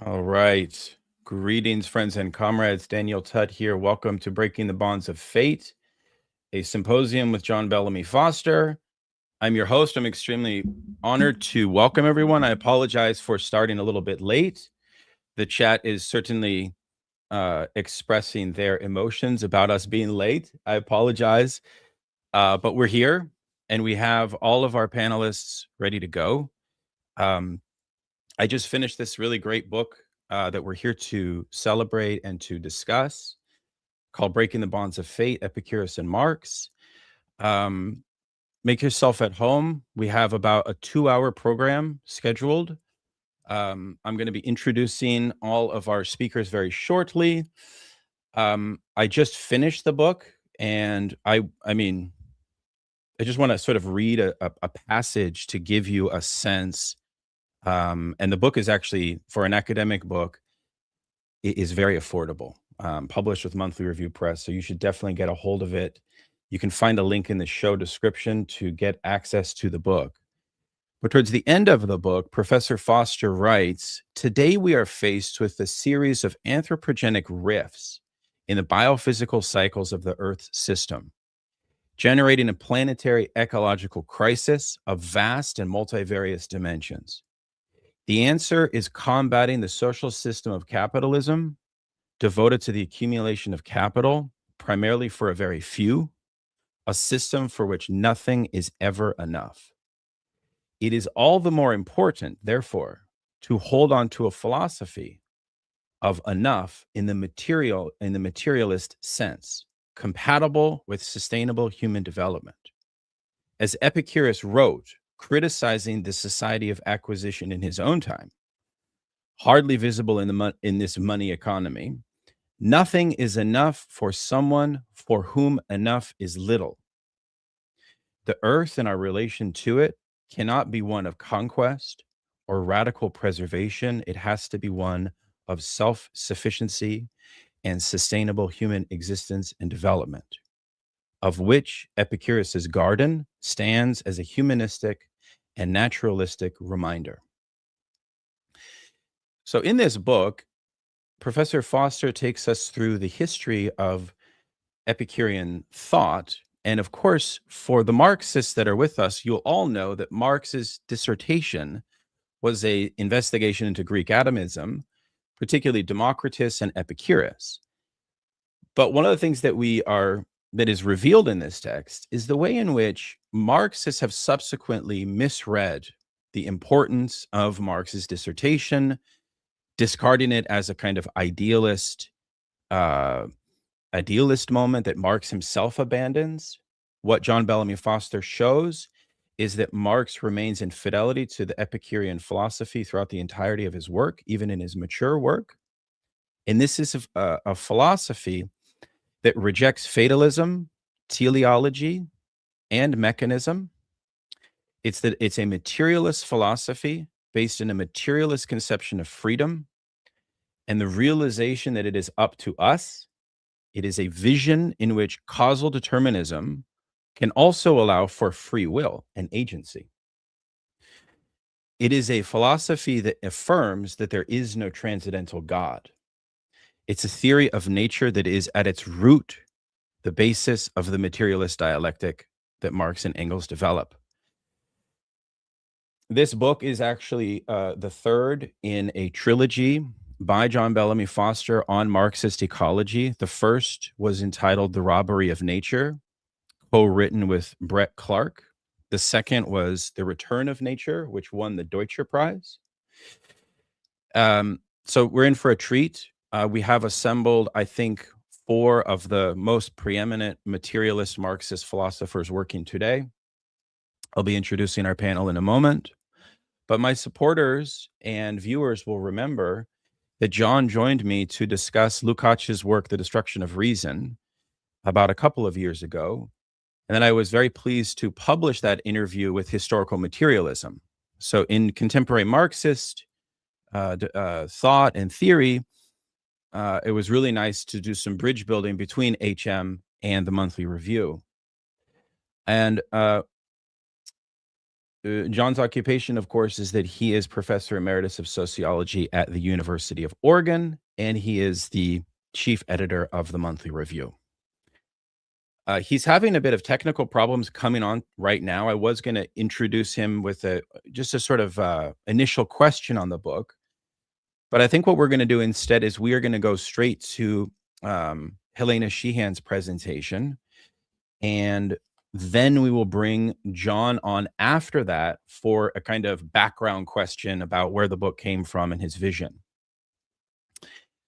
All right. Greetings, friends and comrades. Daniel Tutt here. Welcome to Breaking the Bonds of Fate, a symposium with John Bellamy Foster. I'm your host. I'm extremely honored to welcome everyone. I apologize for starting a little bit late. The chat is certainly expressing their emotions about us being late. I apologize, but we're here and we have all of our panelists ready to go. I just finished this really great book that we're here to celebrate and to discuss called Breaking the Bonds of Fate, Epicurus and Marx. Um, make yourself at home. We have about a 2-hour program scheduled. I'm going to be introducing all of our speakers very shortly. I just finished the book, and I just want to sort of read a passage to give you a sense. And the book is actually, for an academic book, it is very affordable, published with Monthly Review Press. So you should definitely get a hold of it. You can find a link in the show description to get access to the book. But towards the end of the book, Professor Foster writes, "Today we are faced with a series of anthropogenic rifts in the biophysical cycles of the Earth's system, generating a planetary ecological crisis of vast and multivarious dimensions. The answer is combating the social system of capitalism, devoted to the accumulation of capital, primarily for a very few, a system for which nothing is ever enough. It is all the more important, therefore, to hold on to a philosophy of enough in the materialist sense, compatible with sustainable human development. As Epicurus wrote, criticizing the society of acquisition in his own time, hardly visible in this money economy, nothing is enough for someone for whom enough is little. The earth and our relation to it cannot be one of conquest or radical preservation. It has to be one of self-sufficiency and sustainable human existence and development, of which Epicurus's garden stands as a humanistic and naturalistic reminder." So in this book, Professor Foster takes us through the history of Epicurean thought. And of course, for the Marxists that are with us, you'll all know that Marx's dissertation was a investigation into Greek atomism, particularly Democritus and Epicurus. But one of the things that is revealed in this text is the way in which Marxists have subsequently misread the importance of Marx's dissertation, discarding it as a kind of idealist moment that Marx himself abandons. What John Bellamy Foster shows is that Marx remains in fidelity to the Epicurean philosophy throughout the entirety of his work, even in his mature work. And this is a philosophy that rejects fatalism, teleology, and mechanism. It's a materialist philosophy based in a materialist conception of freedom and the realization that it is up to us. It is a vision in which causal determinism can also allow for free will and agency. It is a philosophy that affirms that there is no transcendental God. It's a theory of nature that is at its root the basis of the materialist dialectic that Marx and Engels develop. This book is actually the third in a trilogy by John Bellamy Foster on Marxist ecology. The first was entitled The Robbery of Nature, co-written with Brett Clark. The second was The Return of Nature, which won the Deutscher Prize. So we're in for a treat. We have assembled, I think, 4 of the most preeminent materialist Marxist philosophers working today. I'll be introducing our panel in a moment. But my supporters and viewers will remember that John joined me to discuss Lukács's work, The Destruction of Reason, about a couple of years ago. And then I was very pleased to publish that interview with Historical Materialism. So in contemporary Marxist thought and theory, it was really nice to do some bridge building between HM and the Monthly Review. And John's occupation, of course, is that he is Professor Emeritus of Sociology at the University of Oregon, and he is the chief editor of the Monthly Review. He's having a bit of technical problems coming on right now. I was going to introduce him with just a sort of initial question on the book, but I think what we're going to do instead is we are going to go straight to Helena Sheehan's presentation, and then we will bring John on after that for a kind of background question about where the book came from and his vision.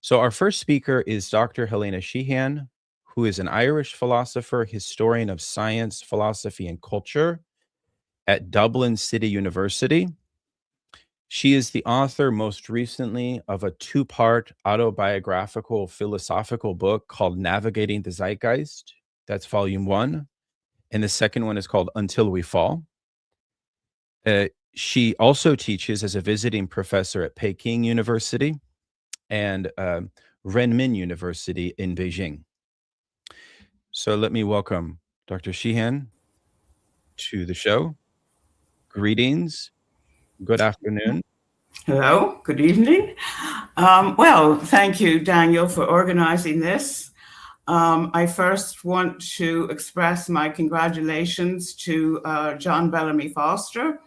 So our first speaker is Dr. Helena Sheehan, who is an Irish philosopher, historian of science, philosophy, and culture at Dublin City University. She is the author, most recently, of a two-part autobiographical philosophical book called Navigating the Zeitgeist. That's volume 1. And the second one is called Until We Fall. She also teaches as a visiting professor at Peking University and Renmin University in Beijing. So let me welcome Dr. Sheehan to the show. Greetings. Good afternoon. Hello. Good evening. Well, thank you, Daniel, for organizing this. I first want to express my congratulations to John Bellamy Foster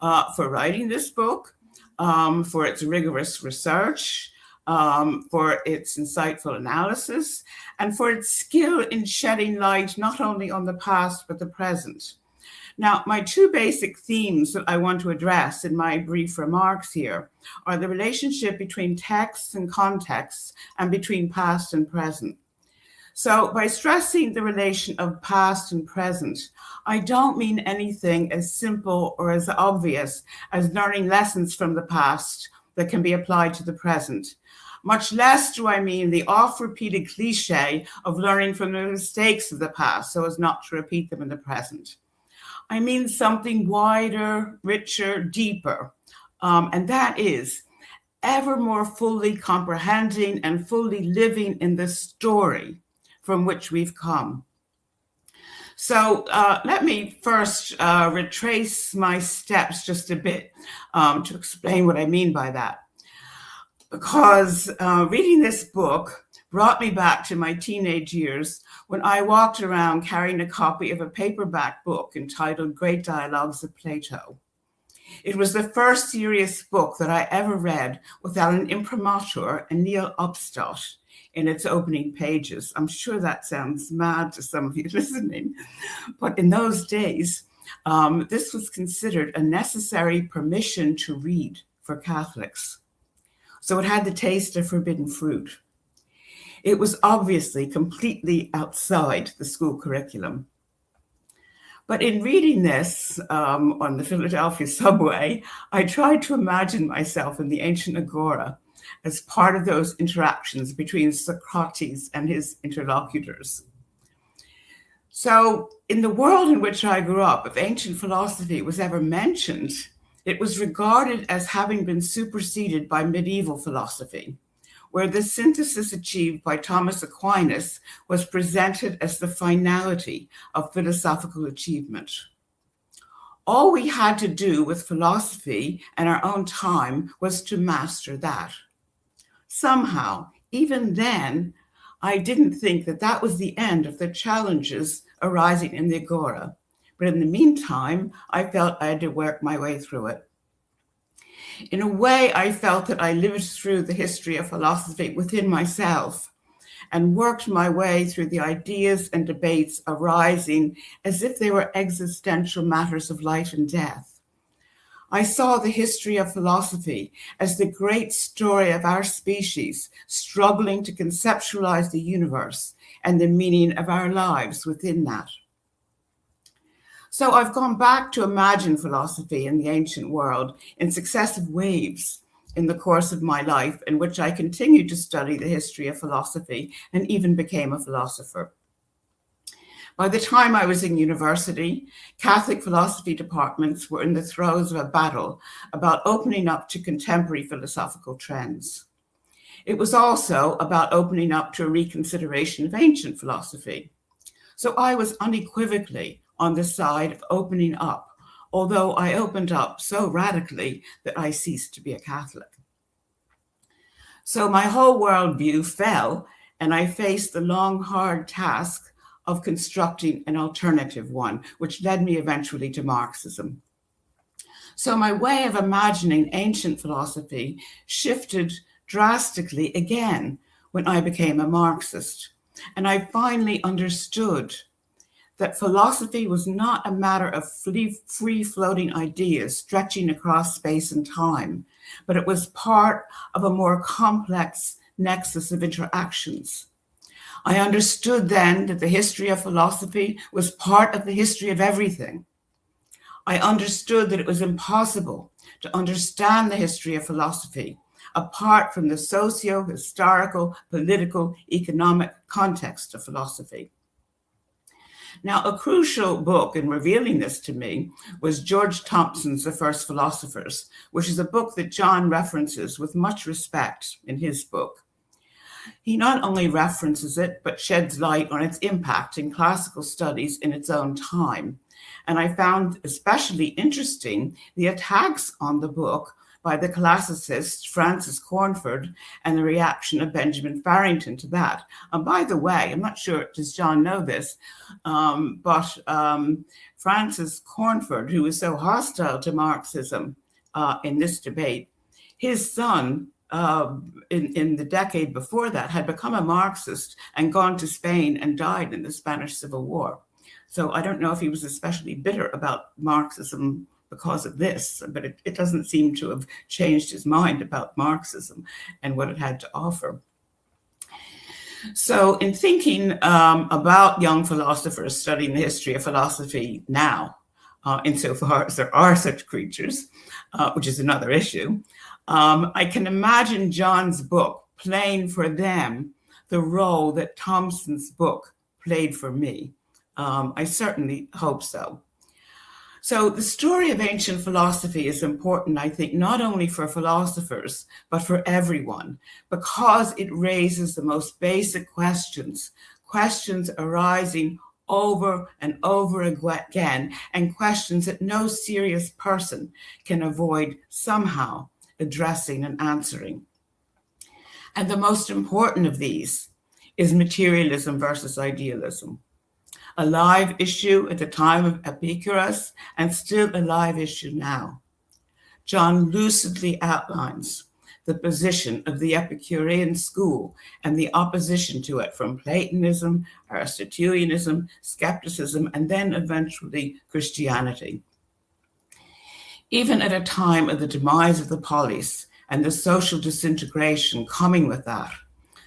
for writing this book, for its rigorous research, for its insightful analysis, and for its skill in shedding light not only on the past, but the present. Now, my two basic themes that I want to address in my brief remarks here are the relationship between texts and contexts and between past and present. So by stressing the relation of past and present, I don't mean anything as simple or as obvious as learning lessons from the past that can be applied to the present. Much less do I mean the oft-repeated cliche of learning from the mistakes of the past so as not to repeat them in the present. I mean something wider, richer, deeper, and that is ever more fully comprehending and fully living in the story from which we've come. So let me first retrace my steps just a bit to explain what I mean by that. Because reading this book brought me back to my teenage years when I walked around carrying a copy of a paperback book entitled Great Dialogues of Plato. It was the first serious book that I ever read without an imprimatur and nihil obstat in its opening pages. I'm sure that sounds mad to some of you listening, but in those days, this was considered a necessary permission to read for Catholics. So it had the taste of forbidden fruit. It was obviously completely outside the school curriculum. But in reading this on the Philadelphia subway, I tried to imagine myself in the ancient agora as part of those interactions between Socrates and his interlocutors. So in the world in which I grew up, if ancient philosophy was ever mentioned, it was regarded as having been superseded by medieval philosophy, where the synthesis achieved by Thomas Aquinas was presented as the finality of philosophical achievement. All we had to do with philosophy and our own time was to master that. Somehow, even then, I didn't think that that was the end of the challenges arising in the agora. But in the meantime, I felt I had to work my way through it. In a way, I felt that I lived through the history of philosophy within myself and worked my way through the ideas and debates arising as if they were existential matters of life and death. I saw the history of philosophy as the great story of our species struggling to conceptualize the universe and the meaning of our lives within that. So I've gone back to imagine philosophy in the ancient world in successive waves in the course of my life, in which I continued to study the history of philosophy and even became a philosopher. By the time I was in university, Catholic philosophy departments were in the throes of a battle about opening up to contemporary philosophical trends. It was also about opening up to a reconsideration of ancient philosophy. So I was unequivocally on the side of opening up, although I opened up so radically that I ceased to be a Catholic. So my whole worldview fell, and I faced the long, hard task of constructing an alternative one, which led me eventually to Marxism. So my way of imagining ancient philosophy shifted drastically again when I became a Marxist. And I finally understood that philosophy was not a matter of free-floating ideas stretching across space and time, but it was part of a more complex nexus of interactions. I understood then that the history of philosophy was part of the history of everything. I understood that it was impossible to understand the history of philosophy apart from the socio-historical, political, economic context of philosophy. Now, a crucial book in revealing this to me was George Thompson's The First Philosophers, which is a book that John references with much respect in his book. He not only references it, but sheds light on its impact in classical studies in its own time. And I found especially interesting the attacks on the book by the classicist Francis Cornford and the reaction of Benjamin Farrington to that. And by the way, I'm not sure, does John know this, but Francis Cornford, who was so hostile to Marxism in this debate, his son, in the decade before that, had become a Marxist and gone to Spain and died in the Spanish Civil War. So I don't know if he was especially bitter about Marxism because of this, but it doesn't seem to have changed his mind about Marxism and what it had to offer. So in thinking about young philosophers studying the history of philosophy now, insofar as there are such creatures, which is another issue, I can imagine John's book playing for them the role that Thompson's book played for me. I certainly hope so. So the story of ancient philosophy is important, I think, not only for philosophers, but for everyone, because it raises the most basic questions, questions arising over and over again, and questions that no serious person can avoid somehow addressing and answering. And the most important of these is materialism versus idealism. A live issue at the time of Epicurus and still a live issue now. John lucidly outlines the position of the Epicurean school and the opposition to it from Platonism, Aristotelianism, skepticism, and then eventually Christianity. Even at a time of the demise of the polis and the social disintegration coming with that,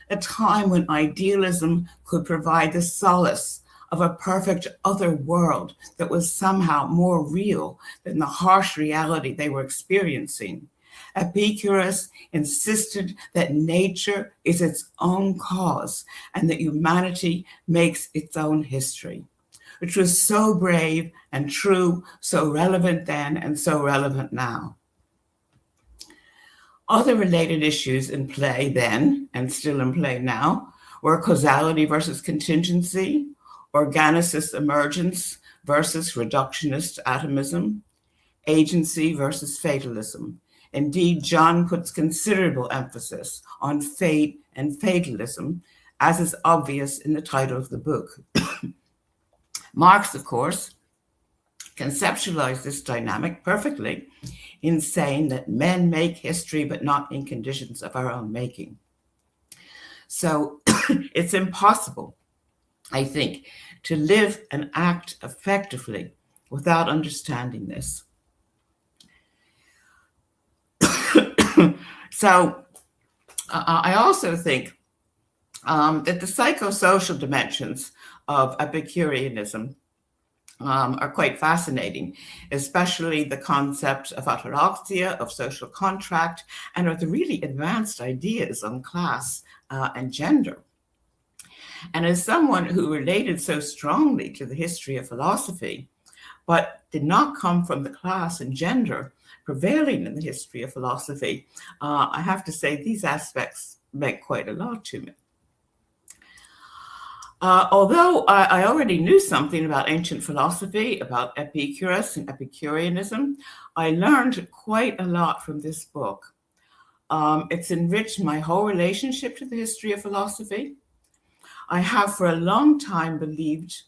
a time when idealism could provide the solace of a perfect other world that was somehow more real than the harsh reality they were experiencing. Epicurus insisted that nature is its own cause and that humanity makes its own history, which was so brave and true, so relevant then and so relevant now. Other related issues in play then and still in play now were causality versus contingency, organicist emergence versus reductionist atomism, agency versus fatalism. Indeed, John puts considerable emphasis on fate and fatalism, as is obvious in the title of the book. Marx, of course, conceptualized this dynamic perfectly in saying that men make history, but not in conditions of our own making. So it's impossible, I think, to live and act effectively without understanding this. So I also think that the psychosocial dimensions of Epicureanism are quite fascinating, especially the concept of ataraxia, of social contract, and of the really advanced ideas on class and gender. And as someone who related so strongly to the history of philosophy, but did not come from the class and gender prevailing in the history of philosophy, I have to say these aspects meant quite a lot to me. Although I already knew something about ancient philosophy, about Epicurus and Epicureanism, I learned quite a lot from this book. It's enriched my whole relationship to the history of philosophy. I have for a long time believed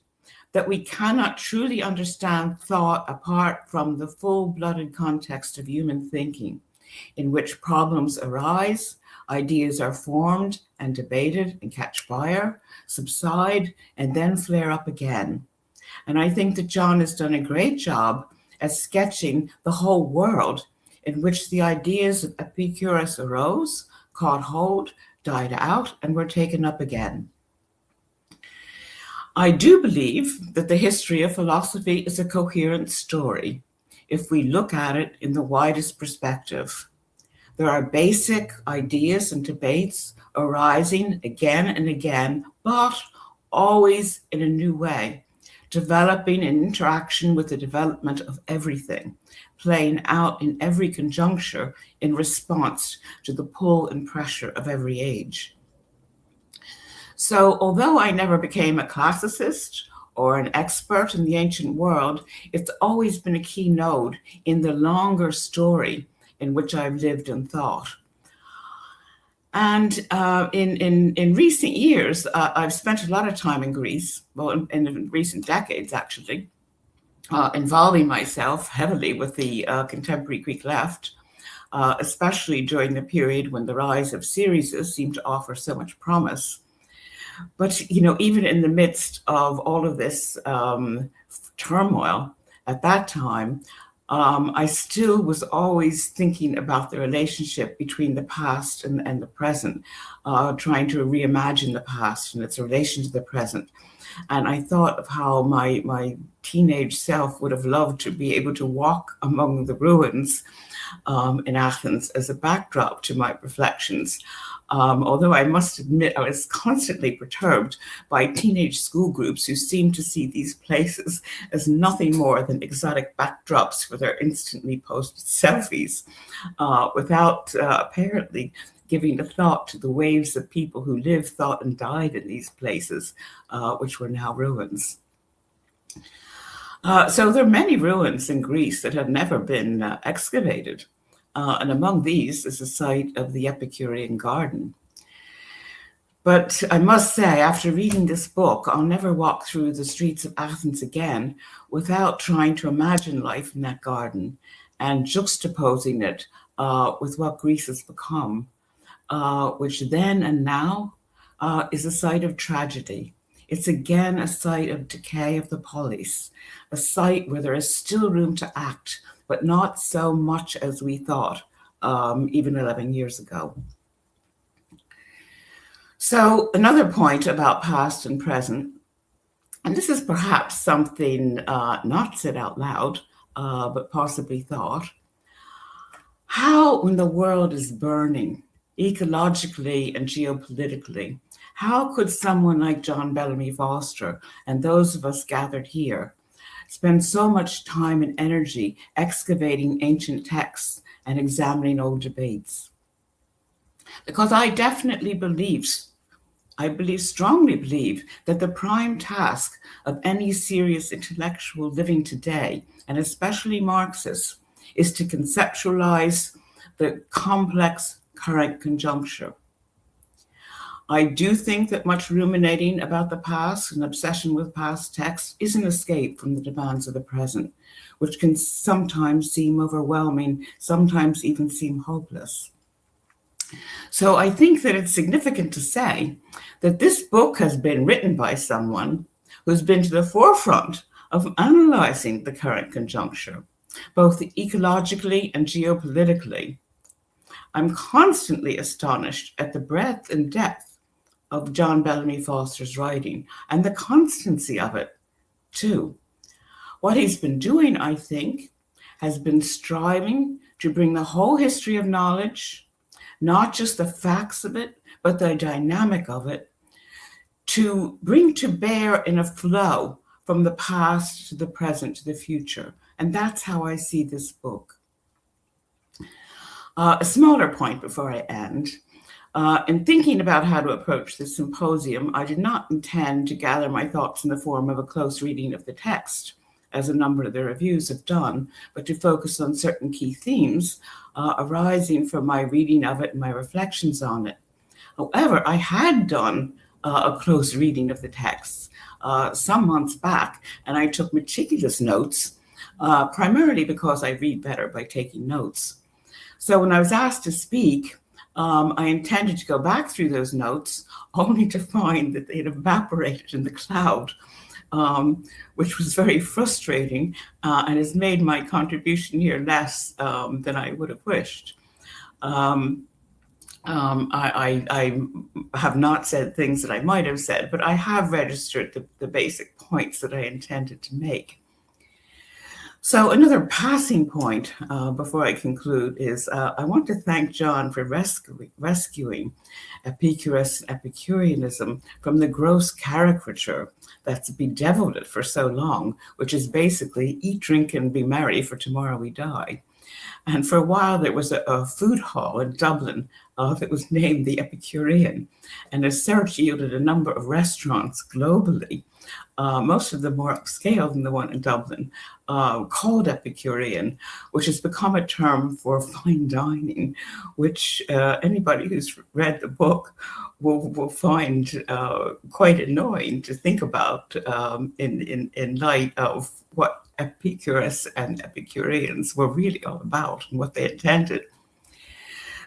that we cannot truly understand thought apart from the full-blooded context of human thinking, in which problems arise, ideas are formed and debated and catch fire, subside, and then flare up again. And I think that John has done a great job at sketching the whole world in which the ideas of Epicurus arose, caught hold, died out, and were taken up again. I do believe that the history of philosophy is a coherent story if we look at it in the widest perspective. There are basic ideas and debates arising again and again, but always in a new way, developing in interaction with the development of everything, playing out in every conjuncture in response to the pull and pressure of every age. So although I never became a classicist or an expert in the ancient world, it's always been a key node in the longer story in which I've lived and thought. And in recent years, I've spent a lot of time in Greece, well, in recent decades, actually, involving myself heavily with the contemporary Greek left, especially during the period when the rise of Syriza seemed to offer so much promise. But, you know, even in the midst of all of this turmoil at that time, I still was always thinking about the relationship between the past and the present, trying to reimagine the past and its relation to the present. And I thought of how my teenage self would have loved to be able to walk among the ruins in Athens as a backdrop to my reflections. Although I must admit I was constantly perturbed by teenage school groups who seemed to see these places as nothing more than exotic backdrops for their instantly posted selfies, without apparently giving a thought to the waves of people who lived, thought, and died in these places, which were now ruins. So there are many ruins in Greece that have never been excavated. And among these is the site of the Epicurean garden. But I must say, after reading this book, I'll never walk through the streets of Athens again without trying to imagine life in that garden and juxtaposing it with what Greece has become, which then and now is a site of tragedy. It's again a site of decay of the polis, a site where there is still room to act, but not so much as we thought even 11 years ago. So another point about past and present, and this is perhaps something not said out loud, but possibly thought, how when the world is burning, ecologically and geopolitically, how could someone like John Bellamy Foster and those of us gathered here spend so much time and energy excavating ancient texts and examining old debates? Because I strongly believe that the prime task of any serious intellectual living today, and especially Marxists, is to conceptualize the complex current conjuncture. I do think that much ruminating about the past and obsession with past texts is an escape from the demands of the present, which can sometimes seem overwhelming, sometimes even seem hopeless. So I think that it's significant to say that this book has been written by someone who's been to the forefront of analyzing the current conjuncture, both ecologically and geopolitically. I'm constantly astonished at the breadth and depth of John Bellamy Foster's writing and the constancy of it, too. What he's been doing, I think, has been striving to bring the whole history of knowledge, not just the facts of it, but the dynamic of it, to bring to bear in a flow from the past to the present to the future. And that's how I see this book. A smaller point before I end. In thinking about how to approach this symposium, I did not intend to gather my thoughts in the form of a close reading of the text, as a number of the reviews have done, but to focus on certain key themes arising from my reading of it and my reflections on it. However, I had done a close reading of the text some months back, and I took meticulous notes, primarily because I read better by taking notes. So when I was asked to speak, I intended to go back through those notes, only to find that they had evaporated in the cloud, which was very frustrating and has made my contribution here less than I would have wished. I have not said things that I might have said, but I have registered the basic points that I intended to make. So another passing point before I conclude is I want to thank John for rescuing Epicurus and Epicureanism from the gross caricature that's bedeviled it for so long, which is basically eat, drink, and be merry, for tomorrow we die. And for a while, there was a food hall in Dublin that was named the Epicurean, and a search yielded a number of restaurants globally, most of them more upscale than the one in Dublin, called Epicurean, which has become a term for fine dining, which anybody who's read the book will find quite annoying to think about in light of what Epicurus and Epicureans were really all about and what they intended.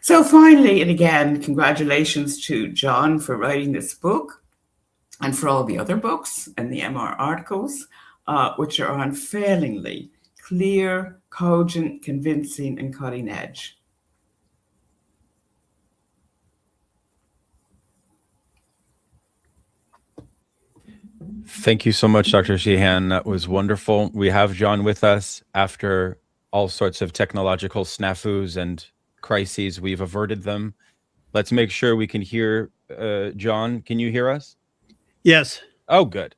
So finally, and again, congratulations to John for writing this book and for all the other books and the MR articles, which are unfailingly clear, cogent, convincing, and cutting edge. Thank you so much, Dr. Sheehan. That was wonderful. We have John with us after all sorts of technological snafus and crises. We've averted them. Let's make sure we can hear John. Can you hear us? Yes. Oh, good.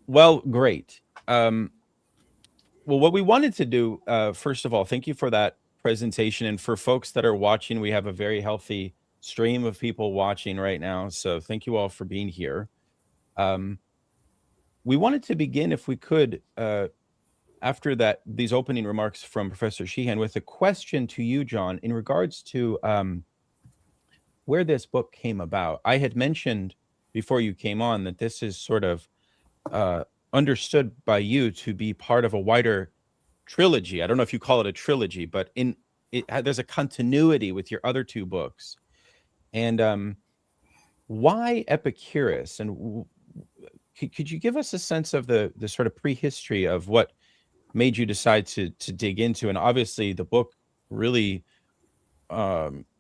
Well, great. Well, what we wanted to do, first of all, thank you for that presentation. And for folks that are watching, we have a very healthy stream of people watching right now. So thank you all for being here. We wanted to begin, if we could, after that, these opening remarks from Professor Sheehan, with a question to you, John, in regards to where this book came about. I had mentioned before you came on that this is sort of understood by you to be part of a wider trilogy. I don't know if you call it a trilogy, but there's a continuity with your other two books. And why Epicurus? And could you give us a sense of the sort of prehistory of what made you decide to dig into? And obviously the book really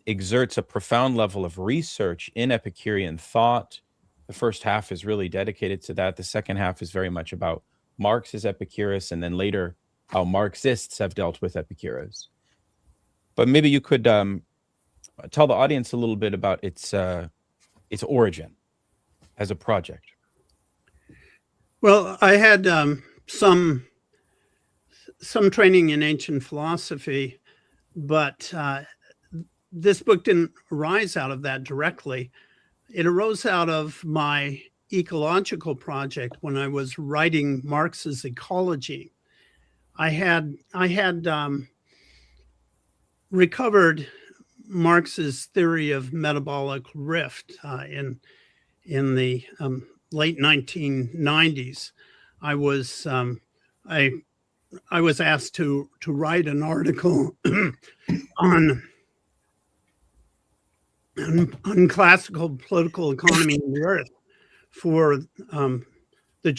exerts a profound level of research in Epicurean thought. The first half is really dedicated to that. The second half is very much about Marx's Epicurus, and then later how Marxists have dealt with Epicurus. But maybe you could tell the audience a little bit about its origin as a project. Well, I had some training in ancient philosophy, but this book didn't arise out of that directly. It arose out of my ecological project when I was writing Marx's Ecology. I had recovered Marx's theory of metabolic rift in the late 1990s. I was asked to write an article on classical political economy in the earth for the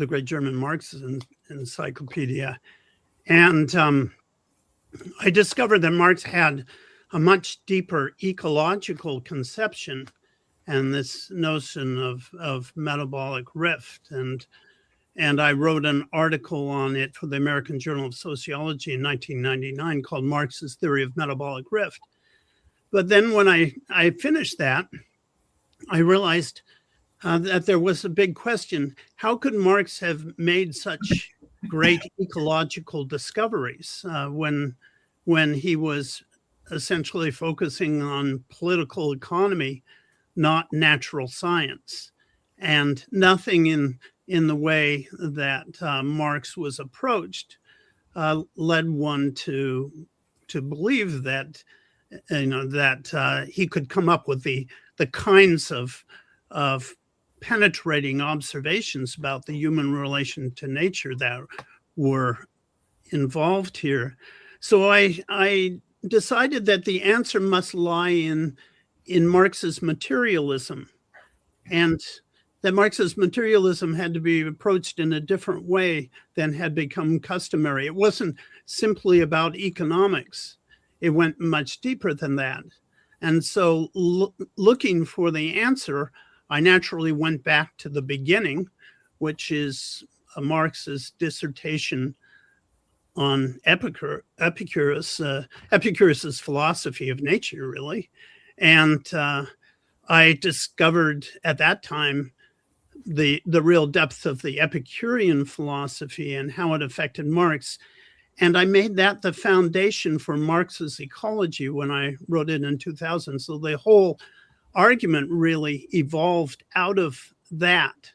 great German Marxist encyclopedia. And I discovered that Marx had a much deeper ecological conception and this notion of metabolic rift. And I wrote an article on it for the American Journal of Sociology in 1999 called Marx's Theory of Metabolic Rift. But then when I finished that, I realized that there was a big question. How could Marx have made such great ecological discoveries when he was essentially focusing on political economy, not natural science, and nothing in the way that Marx was approached led one to believe that he could come up with the kinds of penetrating observations about the human relation to nature that were involved here. So I decided that the answer must lie in Marx's materialism, and that Marx's materialism had to be approached in a different way than had become customary. It wasn't simply about economics. It went much deeper than that. And so looking for the answer, I naturally went back to the beginning, which is Marx's dissertation on Epicurus's philosophy of nature, really. And I discovered at that time the real depth of the Epicurean philosophy and how it affected Marx. And I made that the foundation for Marx's ecology when I wrote it in 2000. So the whole argument really evolved out of that.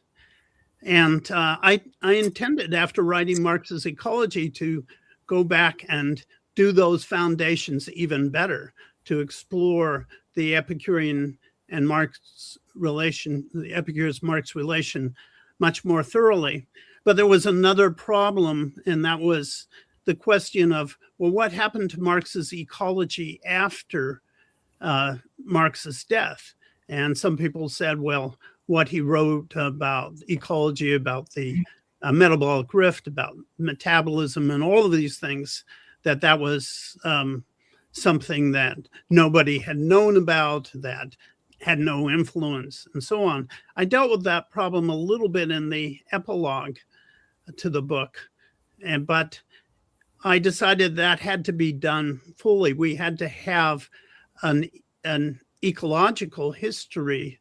And I intended, after writing Marx's ecology, to go back and do those foundations even better, to explore the Epicurean and Marx relation, the Epicurus-Marx relation, much more thoroughly. But there was another problem, and that was the question of, well, what happened to Marx's ecology after Marx's death? And some people said, well, what he wrote about ecology, about the metabolic rift, about metabolism, and all of these things, that was something that nobody had known about, that had no influence, and so on. I dealt with that problem a little bit in the epilogue to the book, but I decided that had to be done fully. We had to have an ecological history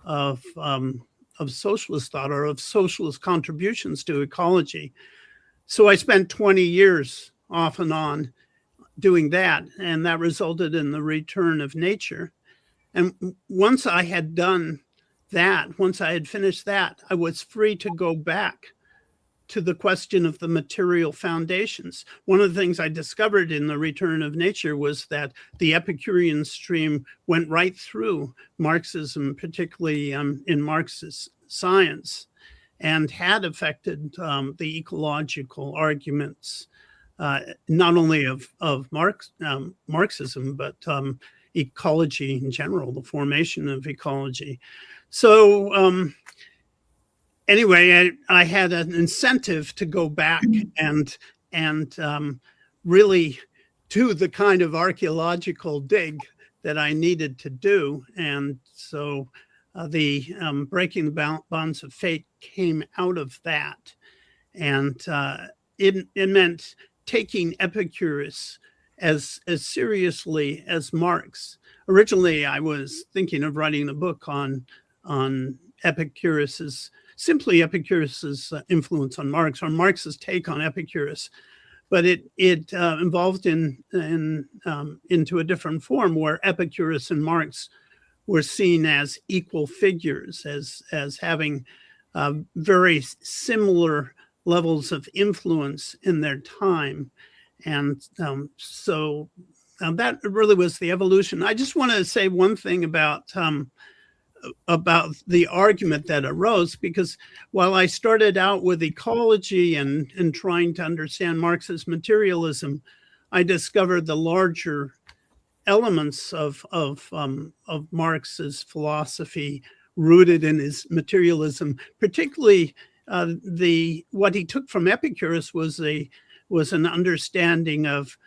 of socialist thought, or of socialist contributions to ecology. So I spent 20 years off and on doing that, and that resulted in the Return of Nature. And once I had done that, once I had finished that, I was free to go back to the question of the material foundations. One of the things I discovered in the Return of Nature was that the Epicurean stream went right through Marxism, particularly in Marxist science, and had affected the ecological arguments, not only of Marxism, but ecology in general, the formation of ecology. So anyway, I had an incentive to go back and really do the kind of archaeological dig that I needed to do. And so the Breaking the Bonds of Fate came out of that. And it meant taking Epicurus as seriously as Marx. Originally, I was thinking of writing a book on Epicurus's influence on Marx, or Marx's take on Epicurus, but it evolved into a different form, where Epicurus and Marx were seen as equal figures, as having very similar levels of influence in their time. And so that really was the evolution. I just want to say one thing about the argument that arose, because while I started out with ecology and trying to understand Marx's materialism, I discovered the larger elements of Marx's philosophy rooted in his materialism. Particularly, what he took from Epicurus was an understanding of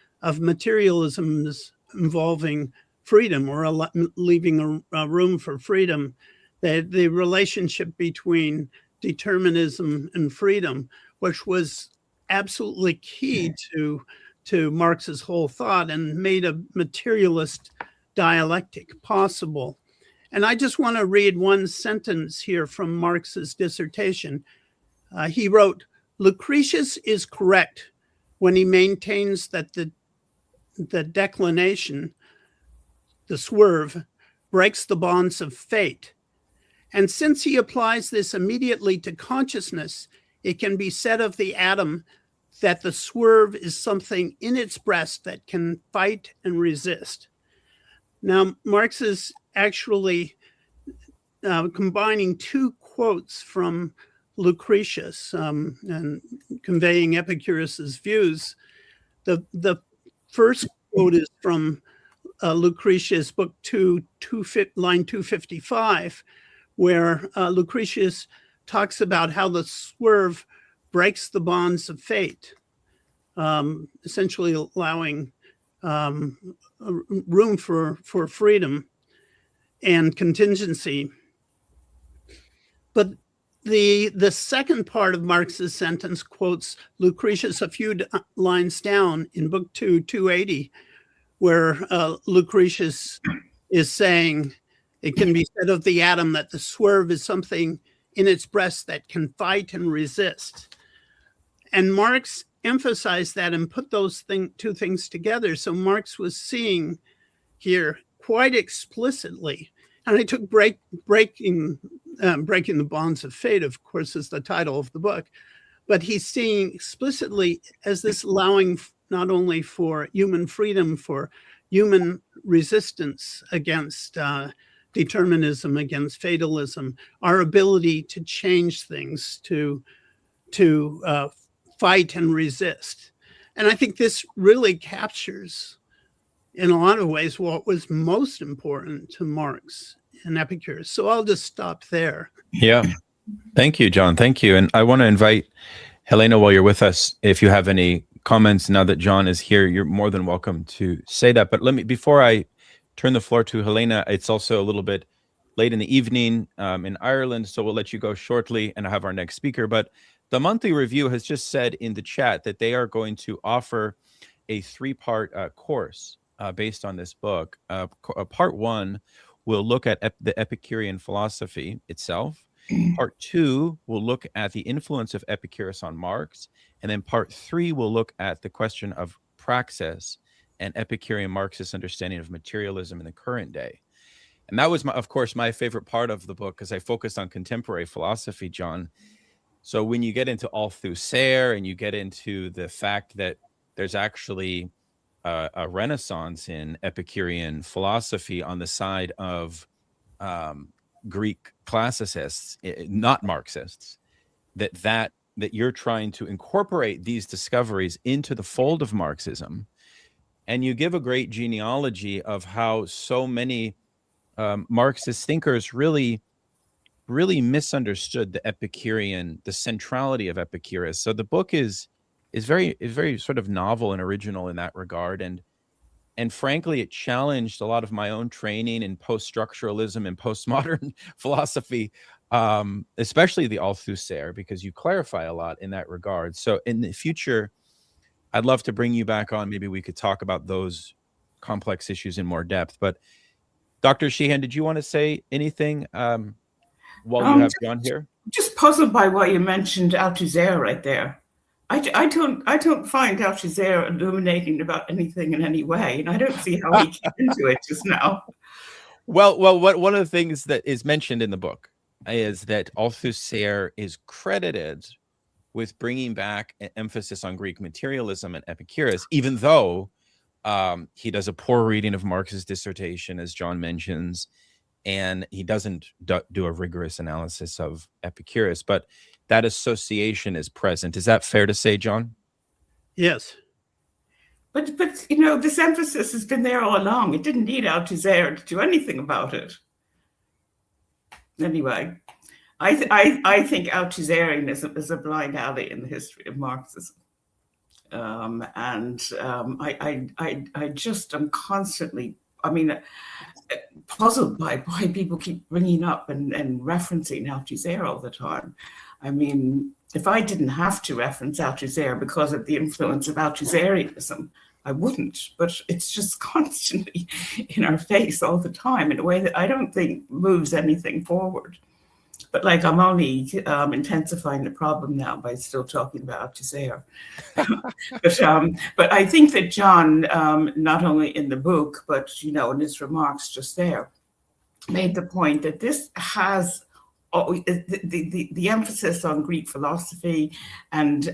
materialism involving freedom, or leaving a room for freedom. The relationship between determinism and freedom, which was absolutely key to Marx's whole thought, and made a materialist dialectic possible. And I just want to read one sentence here from Marx's dissertation. He wrote, "Lucretius is correct when he maintains that the declination the swerve, breaks the bonds of fate. And since he applies this immediately to consciousness, it can be said of the atom that the swerve is something in its breast that can fight and resist. Now, Marx is actually combining two quotes from Lucretius and conveying Epicurus's views. The first quote is from Lucretius, book 2, line 255, where Lucretius talks about how the swerve breaks the bonds of fate, essentially allowing room for freedom and contingency. But the second part of Marx's sentence quotes Lucretius a few lines down in book 2, 280, where Lucretius is saying, it can be said of the atom that the swerve is something in its breast that can fight and resist. And Marx emphasized that and put those two things together. So Marx was seeing here quite explicitly, and I took breaking the bonds of fate, of course, is the title of the book, but he's seeing explicitly as this allowing not only for human freedom, for human resistance against determinism, against fatalism, our ability to change things, to fight and resist. And I think this really captures, in a lot of ways, what was most important to Marx and Epicurus. So I'll just stop there. Yeah. Thank you, John. Thank you. And I want to invite Helena, while you're with us, if you have any comments now that John is here, you're more than welcome to say that. But before I turn the floor to Helena, it's also a little bit late in the evening in Ireland, so we'll let you go shortly and have our next speaker. But the Monthly Review has just said in the chat that they are going to offer a 3-part course based on this book. Part 1 will look at the Epicurean philosophy itself. Part 2 will look at the influence of Epicurus on Marx. And then part 3 will look at the question of praxis and Epicurean Marxist understanding of materialism in the current day. And that was, of course, my favorite part of the book, because I focused on contemporary philosophy, John. So when you get into Althusser and you get into the fact that there's actually a renaissance in Epicurean philosophy on the side of Greek classicists, not Marxists, that you're trying to incorporate these discoveries into the fold of Marxism. And you give a great genealogy of how so many Marxist thinkers really misunderstood the centrality of Epicurus. So the book is very sort of novel and original in that regard. And frankly, it challenged a lot of my own training in post-structuralism and postmodern philosophy, especially the Althusser, because you clarify a lot in that regard. So in the future, I'd love to bring you back on. Maybe we could talk about those complex issues in more depth. But Dr. Sheehan, did you want to say anything while you have John here? Just puzzled by what you mentioned Althusser right there. I don't find Althusser illuminating about anything in any way, and I don't see how he came into it just now. Well, one of the things that is mentioned in the book is that Althusser is credited with bringing back an emphasis on Greek materialism and Epicurus, even though he does a poor reading of Marx's dissertation, as John mentions, and he doesn't do a rigorous analysis of Epicurus, but that association is present. Is that fair to say, John? Yes. But you know, this emphasis has been there all along. It didn't need Althusser to do anything about it. Anyway, I think Althusserianism is a blind alley in the history of Marxism. I just am constantly, puzzled by why people keep bringing up and referencing Althusser all the time. I mean, if I didn't have to reference Althusser because of the influence of Althusserianism, I wouldn't, but it's just constantly in our face all the time in a way that I don't think moves anything forward. But like I'm only intensifying the problem now by still talking about Althusser. But I think that John, not only in the book, but in his remarks just there, made the point that this has the emphasis on Greek philosophy and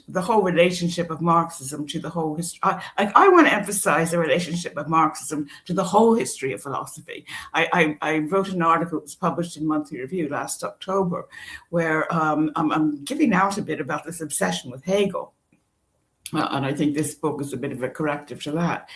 the whole relationship of Marxism to the whole history. I want to emphasize the relationship of Marxism to the whole history of philosophy. I wrote an article that was published in Monthly Review last October, where I'm giving out a bit about this obsession with Hegel. And I think this book is a bit of a corrective to that.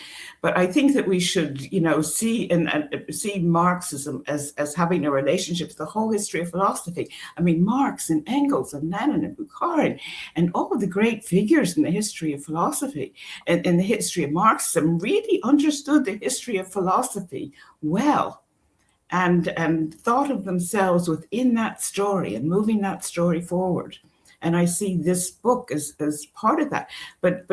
But I think that we should, see Marxism as having a relationship to the whole history of philosophy. I mean, Marx and Engels and Lenin and Bukharin and all of the great figures in the history of philosophy and in the history of Marxism really understood the history of philosophy well and thought of themselves within that story and moving that story forward. And I see this book as part of that. But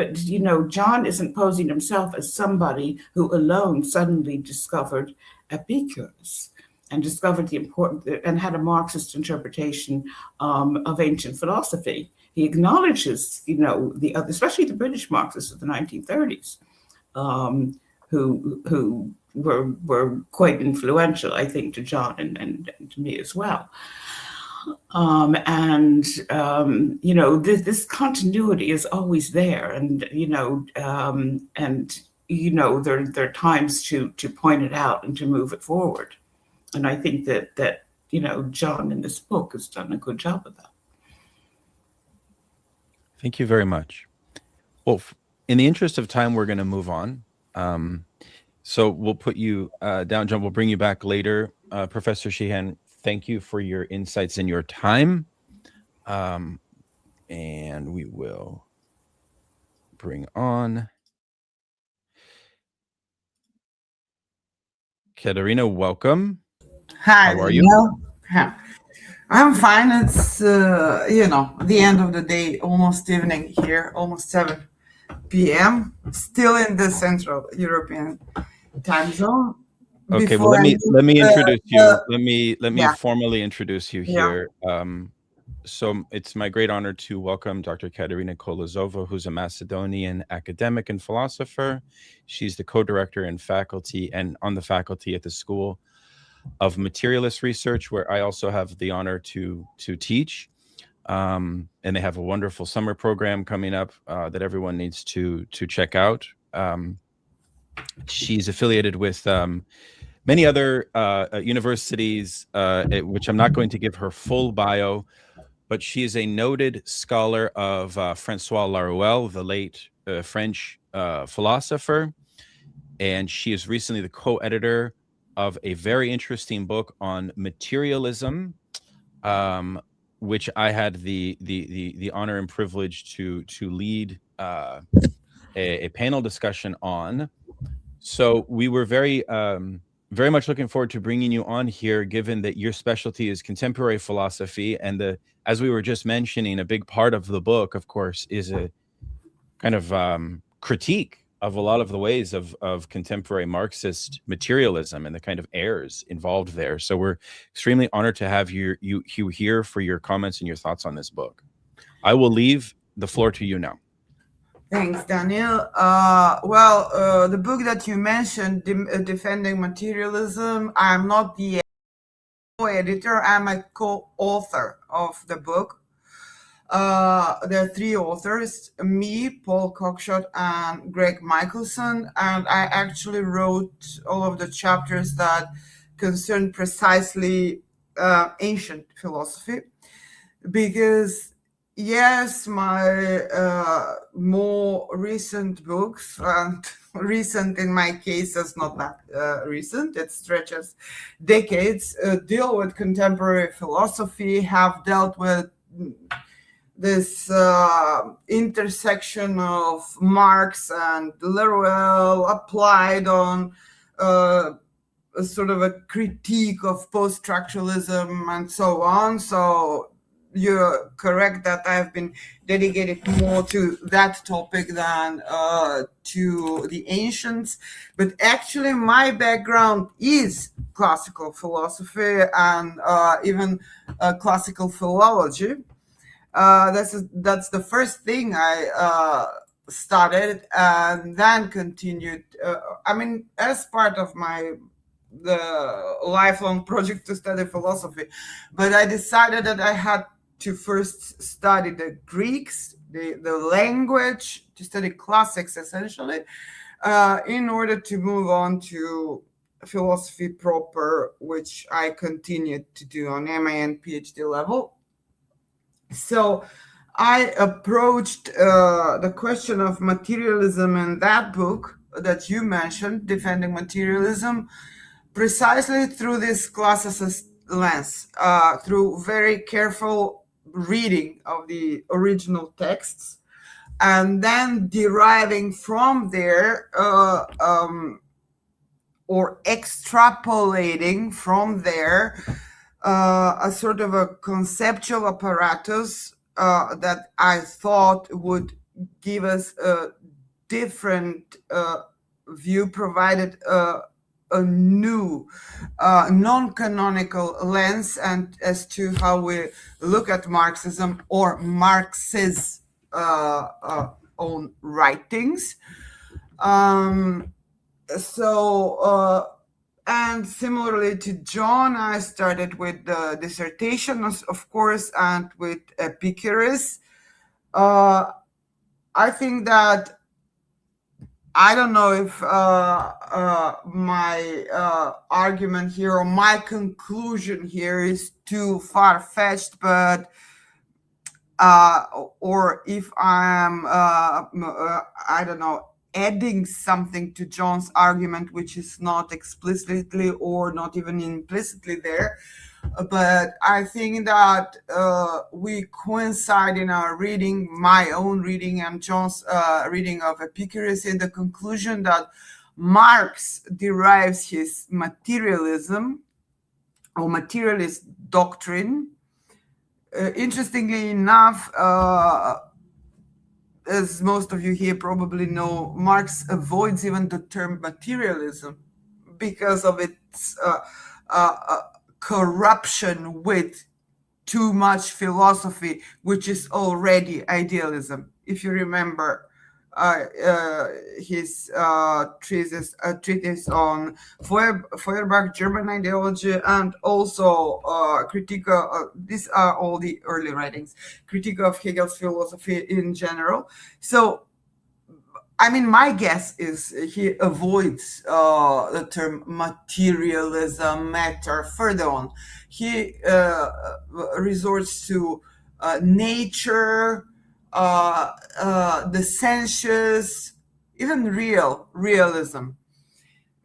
John isn't posing himself as somebody who alone suddenly discovered Epicurus and discovered the important and had a Marxist interpretation of ancient philosophy. He acknowledges, the other, especially the British Marxists of the 1930s, who were quite influential, I think, to John and to me as well. This continuity is always there, and there are times to point it out and to move it forward. And I think that John in this book has done a good job of that. Thank you very much. Well, in the interest of time, we're going to move on. So we'll put you down, John. We'll bring you back later. Professor Sheehan, thank you for your insights and your time. And we will bring on Katarina. Welcome. Hi. How are you? Well, I'm fine. It's, the end of the day, almost evening here, almost 7 p.m. Still in the Central European time zone. Okay, well, let me introduce you. Let me formally introduce you here. So it's my great honor to welcome Dr. Katarina Kolozova, who's a Macedonian academic and philosopher. She's the co-director and faculty on the faculty at the School of Materialist Research, where I also have the honor to teach. And they have a wonderful summer program coming up that everyone needs to check out. She's affiliated with many other universities, which I'm not going to give her full bio, but she is a noted scholar of Francois Laruelle, the late French philosopher. And she is recently the co-editor of a very interesting book on materialism, which I had the honor and privilege to lead a panel discussion on. So we were very much looking forward to bringing you on here, given that your specialty is contemporary philosophy. And as we were just mentioning, a big part of the book, of course, is a kind of critique of a lot of the ways of contemporary Marxist materialism and the kind of errors involved there. So we're extremely honored to have you here for your comments and your thoughts on this book. I will leave the floor to you now. Thanks, Daniel. The book that you mentioned, Defending Materialism, I'm not the editor, I'm a co-author of the book. There are 3 authors, me, Paul Cockshott, and Greg Michelson, and I actually wrote all of the chapters that concern precisely ancient philosophy, because yes, my more recent books, and recent in my case is not that recent, it stretches decades, deal with contemporary philosophy, have dealt with this intersection of Marx and Laruelle applied on sort of a critique of post-structuralism and so on. So, you're correct that I've been dedicated more to that topic than to the ancients. But actually, my background is classical philosophy and even classical philology. That's the first thing I started and then continued. As part of the lifelong project to study philosophy, but I decided that I had to first study the Greeks, the language, to study classics essentially, in order to move on to philosophy proper, which I continued to do on MA and PhD level. So I approached the question of materialism in that book that you mentioned, Defending Materialism, precisely through this classicist lens, through very careful reading of the original texts, and then deriving from there or extrapolating from there a sort of a conceptual apparatus that I thought would give us a different view, provided a new non-canonical lens and as to how we look at Marxism or Marx's own writings. And similarly to John, I started with the dissertation, of course, and with Epicurus. I think that I don't know if my argument here or my conclusion here is too far-fetched, but or if I'm I don't know, adding something to John's argument which is not explicitly or not even implicitly there. But I think that we coincide in our reading, my own reading and John's reading of Epicurus, in the conclusion that Marx derives his materialism or materialist doctrine. Interestingly enough, as most of you here probably know, Marx avoids even the term materialism because of its corruption with too much philosophy, which is already idealism. If you remember his treatise on Feuerbach, German ideology, and also critique. These are all the early writings, critique of Hegel's philosophy in general. So, I mean, my guess is he avoids the term materialism, matter. Further on, he resorts to nature, the sensuous, even realism.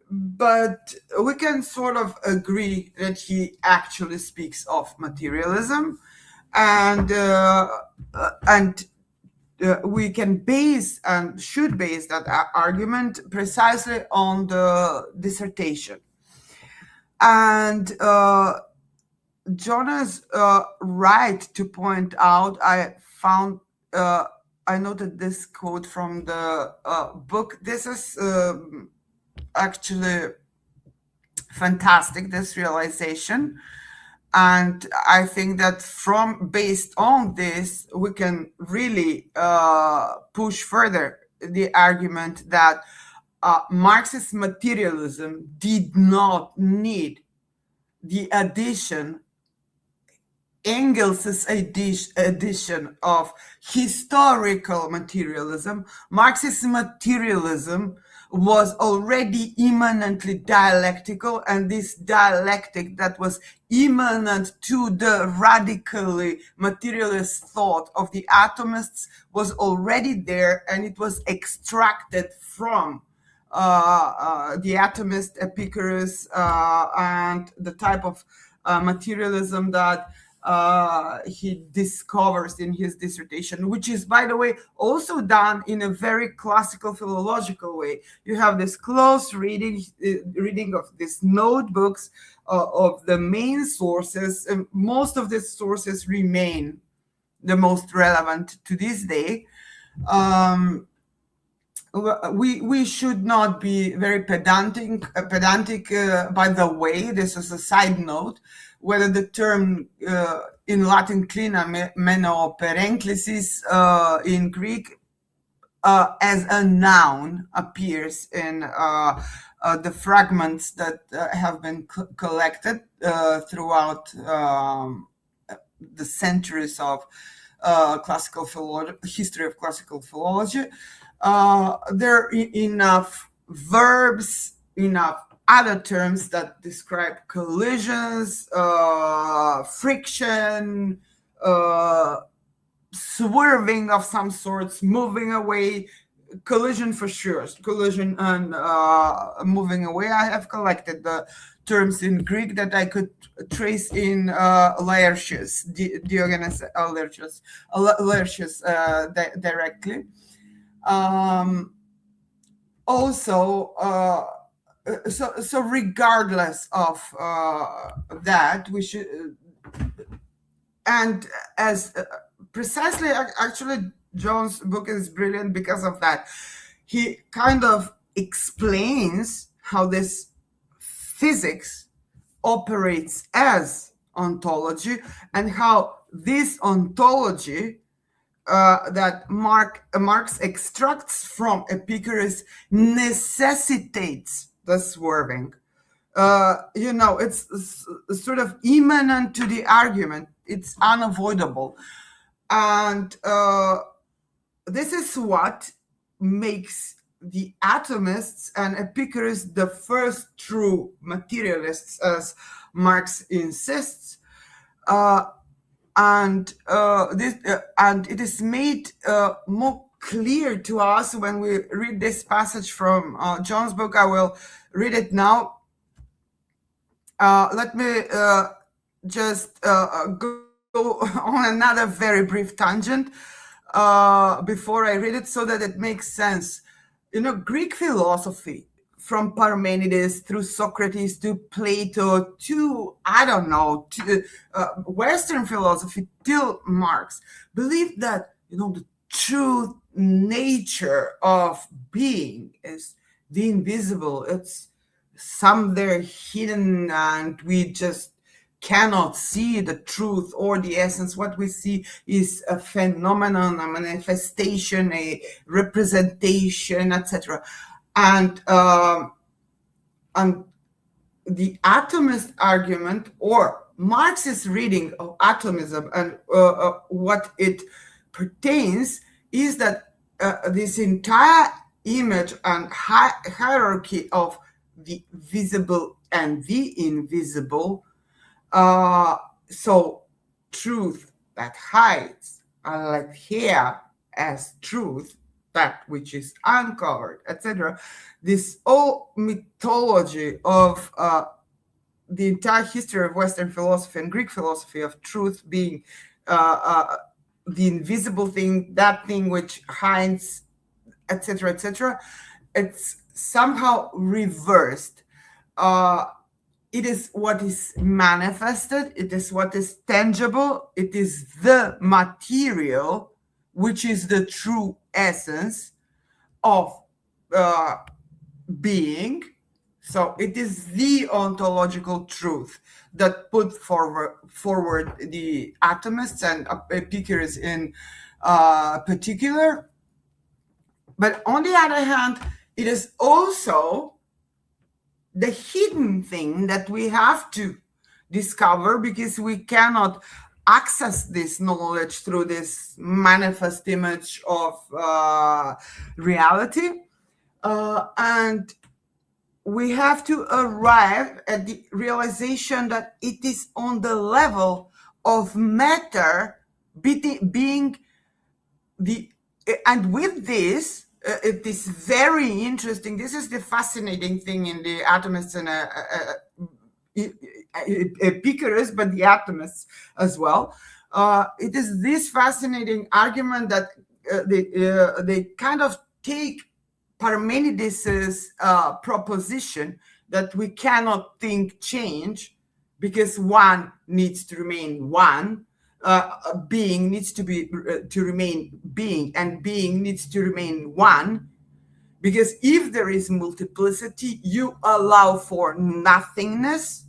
But we can sort of agree that he actually speaks of materialism, and we can base and should base that argument precisely on the dissertation. And John is right to point out, I noted this quote from the book. This is actually fantastic, this realization. And I think that based on this, we can really push further the argument that Marxist materialism did not need the addition, Engels' addition of historical materialism. Marxist materialism was already immanently dialectical, and this dialectic that was immanent to the radically materialist thought of the atomists was already there, and it was extracted from the atomist Epicurus and the type of materialism that he discovers in his dissertation, which is, by the way, also done in a very classical philological way. You have this close reading of these notebooks of the main sources, and most of these sources remain the most relevant to this day. We should not be very pedantic. By the way, this is a side note, whether the term in Latin clina meno parenklesis in Greek as a noun appears in the fragments that have been collected throughout the centuries of classical history of classical philology. There are enough verbs, enough other terms that describe collisions, friction, swerving of some sorts, moving away, collision for sure, collision and moving away. I have collected the terms in Greek that I could trace in Laertius, Diogenes Laertius directly. So regardless of that, we should, and as precisely, actually, John's book is brilliant because of that. He kind of explains how this physics operates as ontology, and how this ontology that Marx extracts from Epicurus necessitates the swerving. It's sort of immanent to the argument. It's unavoidable. And this is what makes the atomists and Epicurus the first true materialists, as Marx insists. And it is made more clear to us when we read this passage from John's book. I will read it now. Let me just go on another very brief tangent before I read it, so that it makes sense. Greek philosophy, from Parmenides through Socrates to Plato to, to Western philosophy till Marx, believed that, the true nature of being is the invisible. It's somewhere hidden, and we just cannot see the truth or the essence. What we see is a phenomenon, a manifestation, a representation, etc. And the atomist argument, or Marx's reading of atomism and what it pertains, is that this entire image and hierarchy of the visible and the invisible, so truth that hides, like here as truth, that which is uncovered, etc. This whole mythology of the entire history of Western philosophy and Greek philosophy of truth being the invisible thing, that thing which hides, etc., etc. It's somehow reversed. It is what is manifested. It is what is tangible. It is the material, which is the true essence of being. So it is the ontological truth that put forward the atomists and Epicurus in particular. But on the other hand, it is also the hidden thing that we have to discover, because we cannot access this knowledge through this manifest image of reality. And we have to arrive at the realization that it is on the level of matter being the, and with this, it is very interesting. This is the fascinating thing in the atomists and Epicurus, but the atomists as well. It is this fascinating argument that they kind of take Parmenides's proposition that we cannot think change because one needs to remain one, being needs to remain being, and being needs to remain one. Because if there is multiplicity, you allow for nothingness,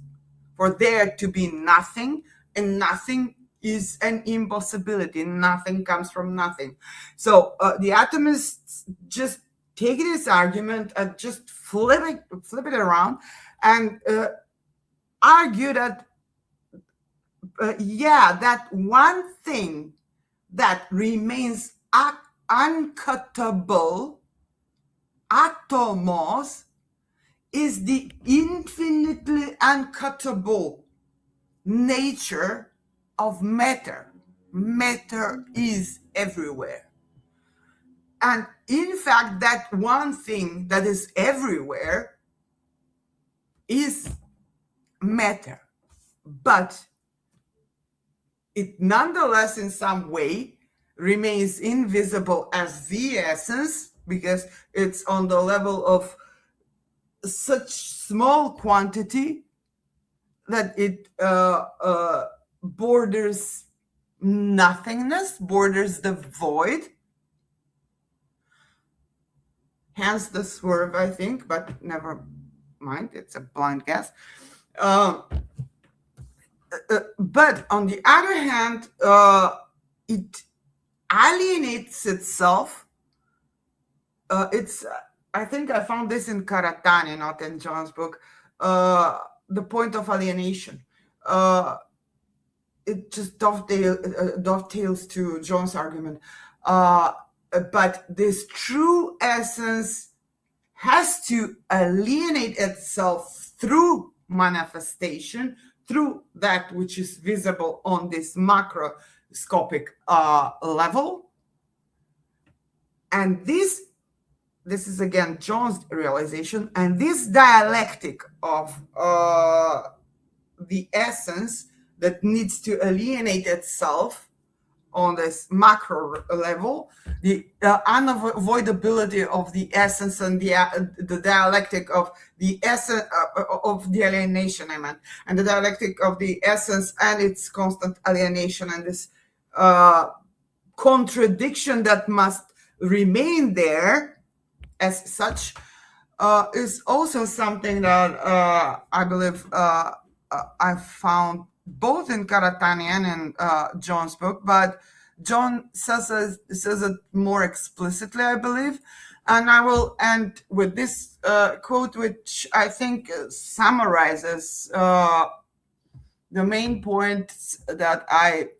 for there to be nothing, and nothing is an impossibility. Nothing comes from nothing. So the atomists just take this argument and just flip it around and argue that that one thing that remains uncuttable, atomos, is the infinitely uncuttable nature of matter. Matter is everywhere. And in fact, that one thing that is everywhere is matter. But it nonetheless, in some way, remains invisible as the essence, because it's on the level of such small quantity that it borders nothingness, borders the void. Hence the swerve, I think, but never mind, it's a blind guess. But on the other hand, it alienates itself. I think I found this in Karatani, not in John's book, the point of alienation. It just dovetails to John's argument. But this true essence has to alienate itself through manifestation, through that which is visible on this macroscopic level. And this is again John's realization, and this dialectic of the essence that needs to alienate itself on this macro level, the unavoidability of the essence and the dialectic of the essence of the alienation, and the dialectic of the essence and its constant alienation, and this contradiction that must remain there as such, is also something that I believe I found both in Karatani and in John's book, but John says it more explicitly, I believe. And I will end with this quote, which I think summarizes the main points that I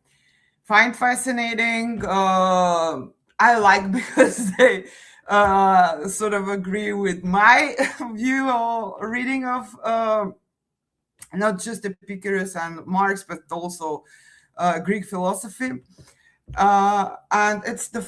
find fascinating. I like because they sort of agree with my view or reading of not just Epicurus and Marx, but also Greek philosophy. And it's the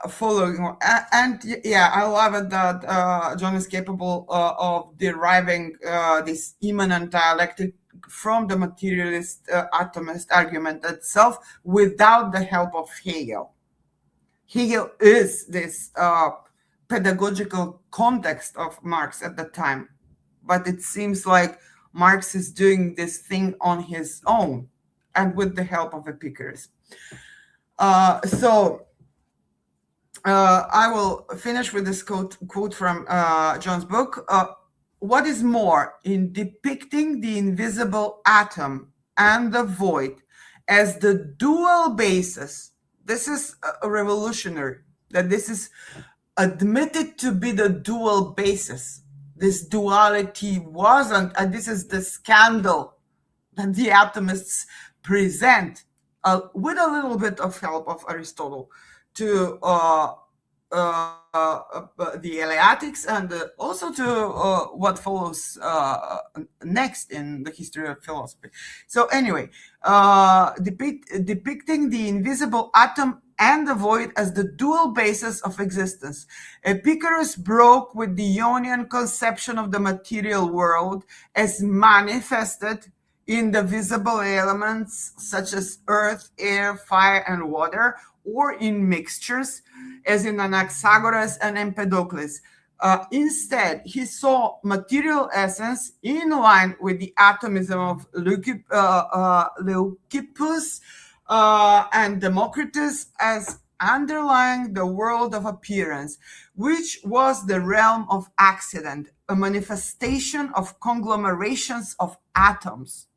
following. And yeah, I love it that John is capable of deriving this immanent dialectic from the materialist atomist argument itself without the help of Hegel. Hegel is this pedagogical context of Marx at the time, but it seems like Marx is doing this thing on his own and with the help of Epicurus. So I will finish with this quote from John's book. What is more, in depicting the invisible atom and the void as the dual basis, this is a revolutionary, that this is admitted to be the dual basis. This duality wasn't, and this is the scandal that the atomists present with a little bit of help of Aristotle to the Eleatics, and also to what follows next in the history of philosophy. So anyway, depicting the invisible atom and the void as the dual basis of existence, Epicurus broke with the Ionian conception of the material world as manifested in the visible elements such as earth, air, fire, and water, or in mixtures, as in Anaxagoras and Empedocles. Instead, he saw material essence in line with the atomism of Leucippus and Democritus as underlying the world of appearance, which was the realm of accident, a manifestation of conglomerations of atoms.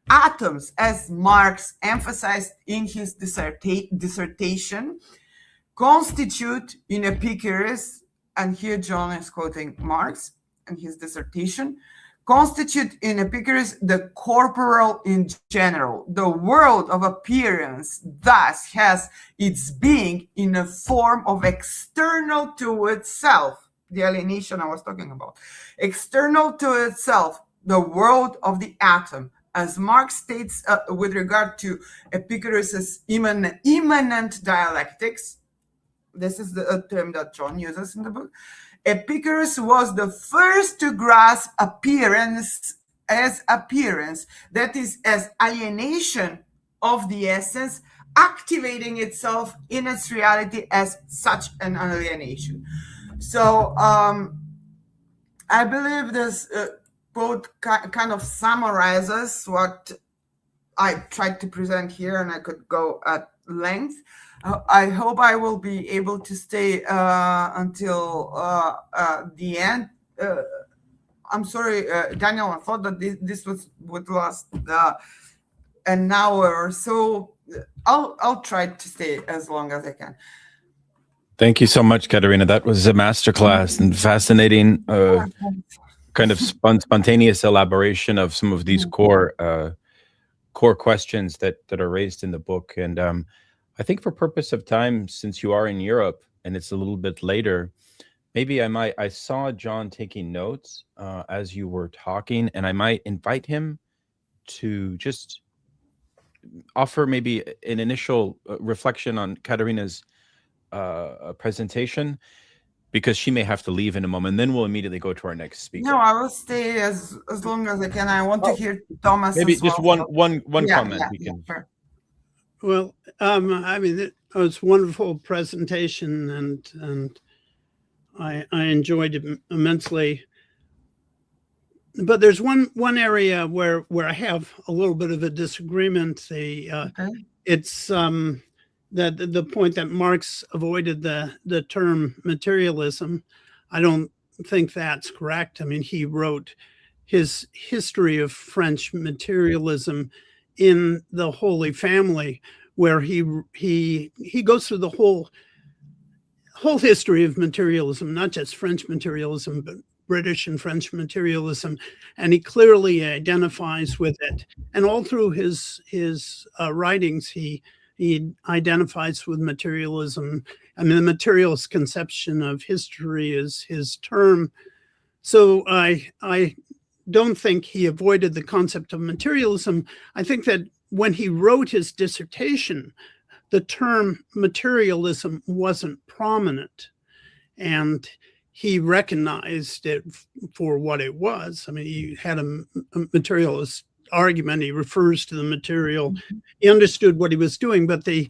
Atoms, as Marx emphasized in his dissertation, constitute in Epicurus, and here John is quoting Marx and his dissertation, constitute in Epicurus the corporal in general. The world of appearance thus has its being in a form of external to itself, the alienation I was talking about. External to itself, the world of the atom. As Marx states with regard to Epicurus's immanent dialectics, this is the term that John uses in the book, Epicurus was the first to grasp appearance as appearance, that is, as alienation of the essence, activating itself in its reality as such an alienation. So I believe this quote kind of summarizes what I tried to present here, and I could go at length. I hope I will be able to stay until the end. I'm sorry, Daniel, I thought that this would last an hour or so. I'll try to stay as long as I can. Thank you so much, Katarina. That was a masterclass and fascinating kind of spontaneous elaboration of some of these core questions that are raised in the book. And I think for purpose of time, since you are in Europe and it's a little bit later, maybe I saw John taking notes as you were talking, and I might invite him to just offer maybe an initial reflection on Katarina's presentation, because she may have to leave in a moment. Then we'll immediately go to our next speaker. No, I will stay as long as I can. I want to hear Thomas. Maybe as just well. one comment. Yeah, we can. sure. Well, I mean, it was a wonderful presentation, and I enjoyed it immensely. But there's one area where I have a little bit of a disagreement. It's that the point that Marx avoided the term materialism. I don't think that's correct. I mean, he wrote his history of French materialism in the Holy Family, where he goes through the whole history of materialism, not just French materialism, but British and French materialism, and he clearly identifies with it. And all through his writings, he identifies with materialism. I mean, the materialist conception of history is his term. So I don't think he avoided the concept of materialism. I think that when he wrote his dissertation, the term materialism wasn't prominent, and he recognized it for what it was. I mean, he had a materialist argument. He refers to the material. He understood what he was doing, but the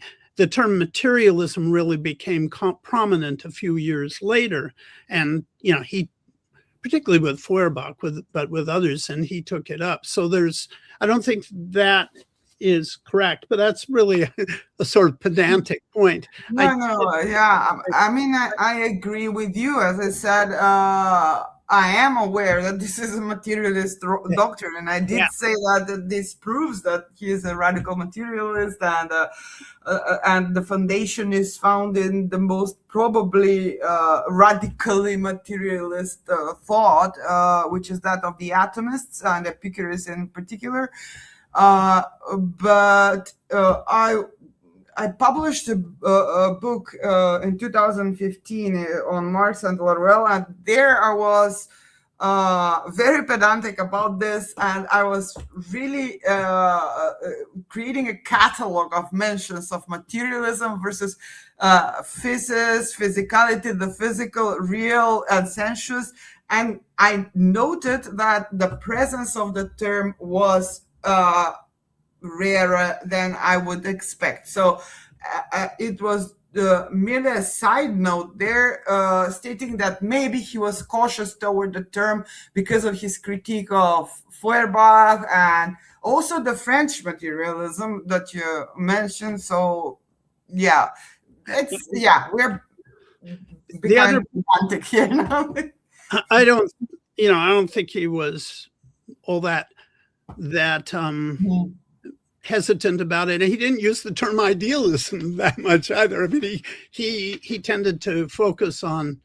term materialism really became prominent a few years later. And, you know, he, particularly with Feuerbach, but with others, and he took it up. So I don't think that is correct, but that's really a sort of pedantic point. I mean, I agree with you. As I said, I am aware that this is a materialist doctrine, and I did say that this proves that he is a radical materialist, and the foundation is found in the most probably radically materialist thought, which is that of the atomists and Epicurus in particular. But I published a book in 2015 on Marx and Laruelle, and there I was very pedantic about this, and I was really creating a catalog of mentions of materialism versus physis, physicality, the physical, real, and sensuous. And I noted that the presence of the term was rarer than I would expect. So it was merely a side note there, stating that maybe he was cautious toward the term because of his critique of Feuerbach and also the French materialism that you mentioned. So yeah, we're becoming pedantic here now. I don't think he was all that hesitant about it. And he didn't use the term idealism that much either. I mean, he tended to focus on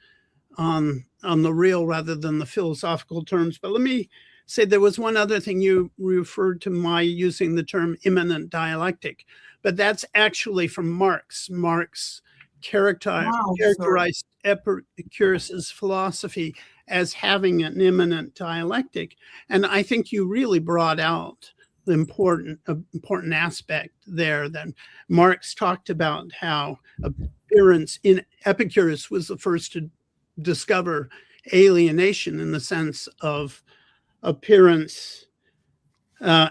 the real rather than the philosophical terms. But let me say there was one other thing you referred to, my using the term immanent dialectic, but that's actually from Marx. Marx characterized Epicurus' philosophy as having an immanent dialectic. And I think you really brought out the important aspect there. That Marx talked about how appearance in Epicurus was the first to discover alienation in the sense of appearance as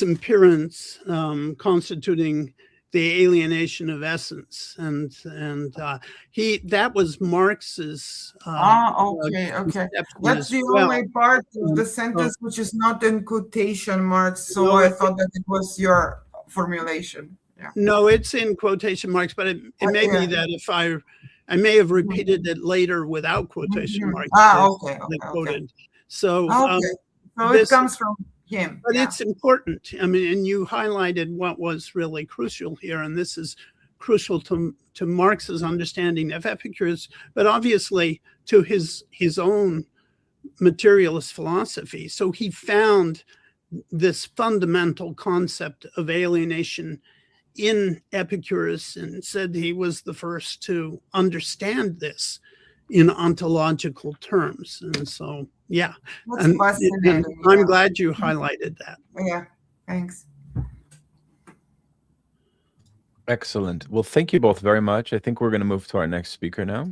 appearance constituting the alienation of essence, and that was Marx's. Okay. That's the only part of the sentence which is not in quotation marks. So I thought that it was your formulation. Yeah. No, it's in quotation marks, but it may be that if I may have repeated it later without quotation marks. Okay. So it comes from him. But it's important. I mean, and you highlighted what was really crucial here, and this is crucial to Marx's understanding of Epicurus, but obviously to his own materialist philosophy. So he found this fundamental concept of alienation in Epicurus and said he was the first to understand this in ontological terms. And so, yeah, and I'm glad you highlighted that. Yeah, thanks. Excellent. Well, thank you both very much. I think we're going to move to our next speaker now.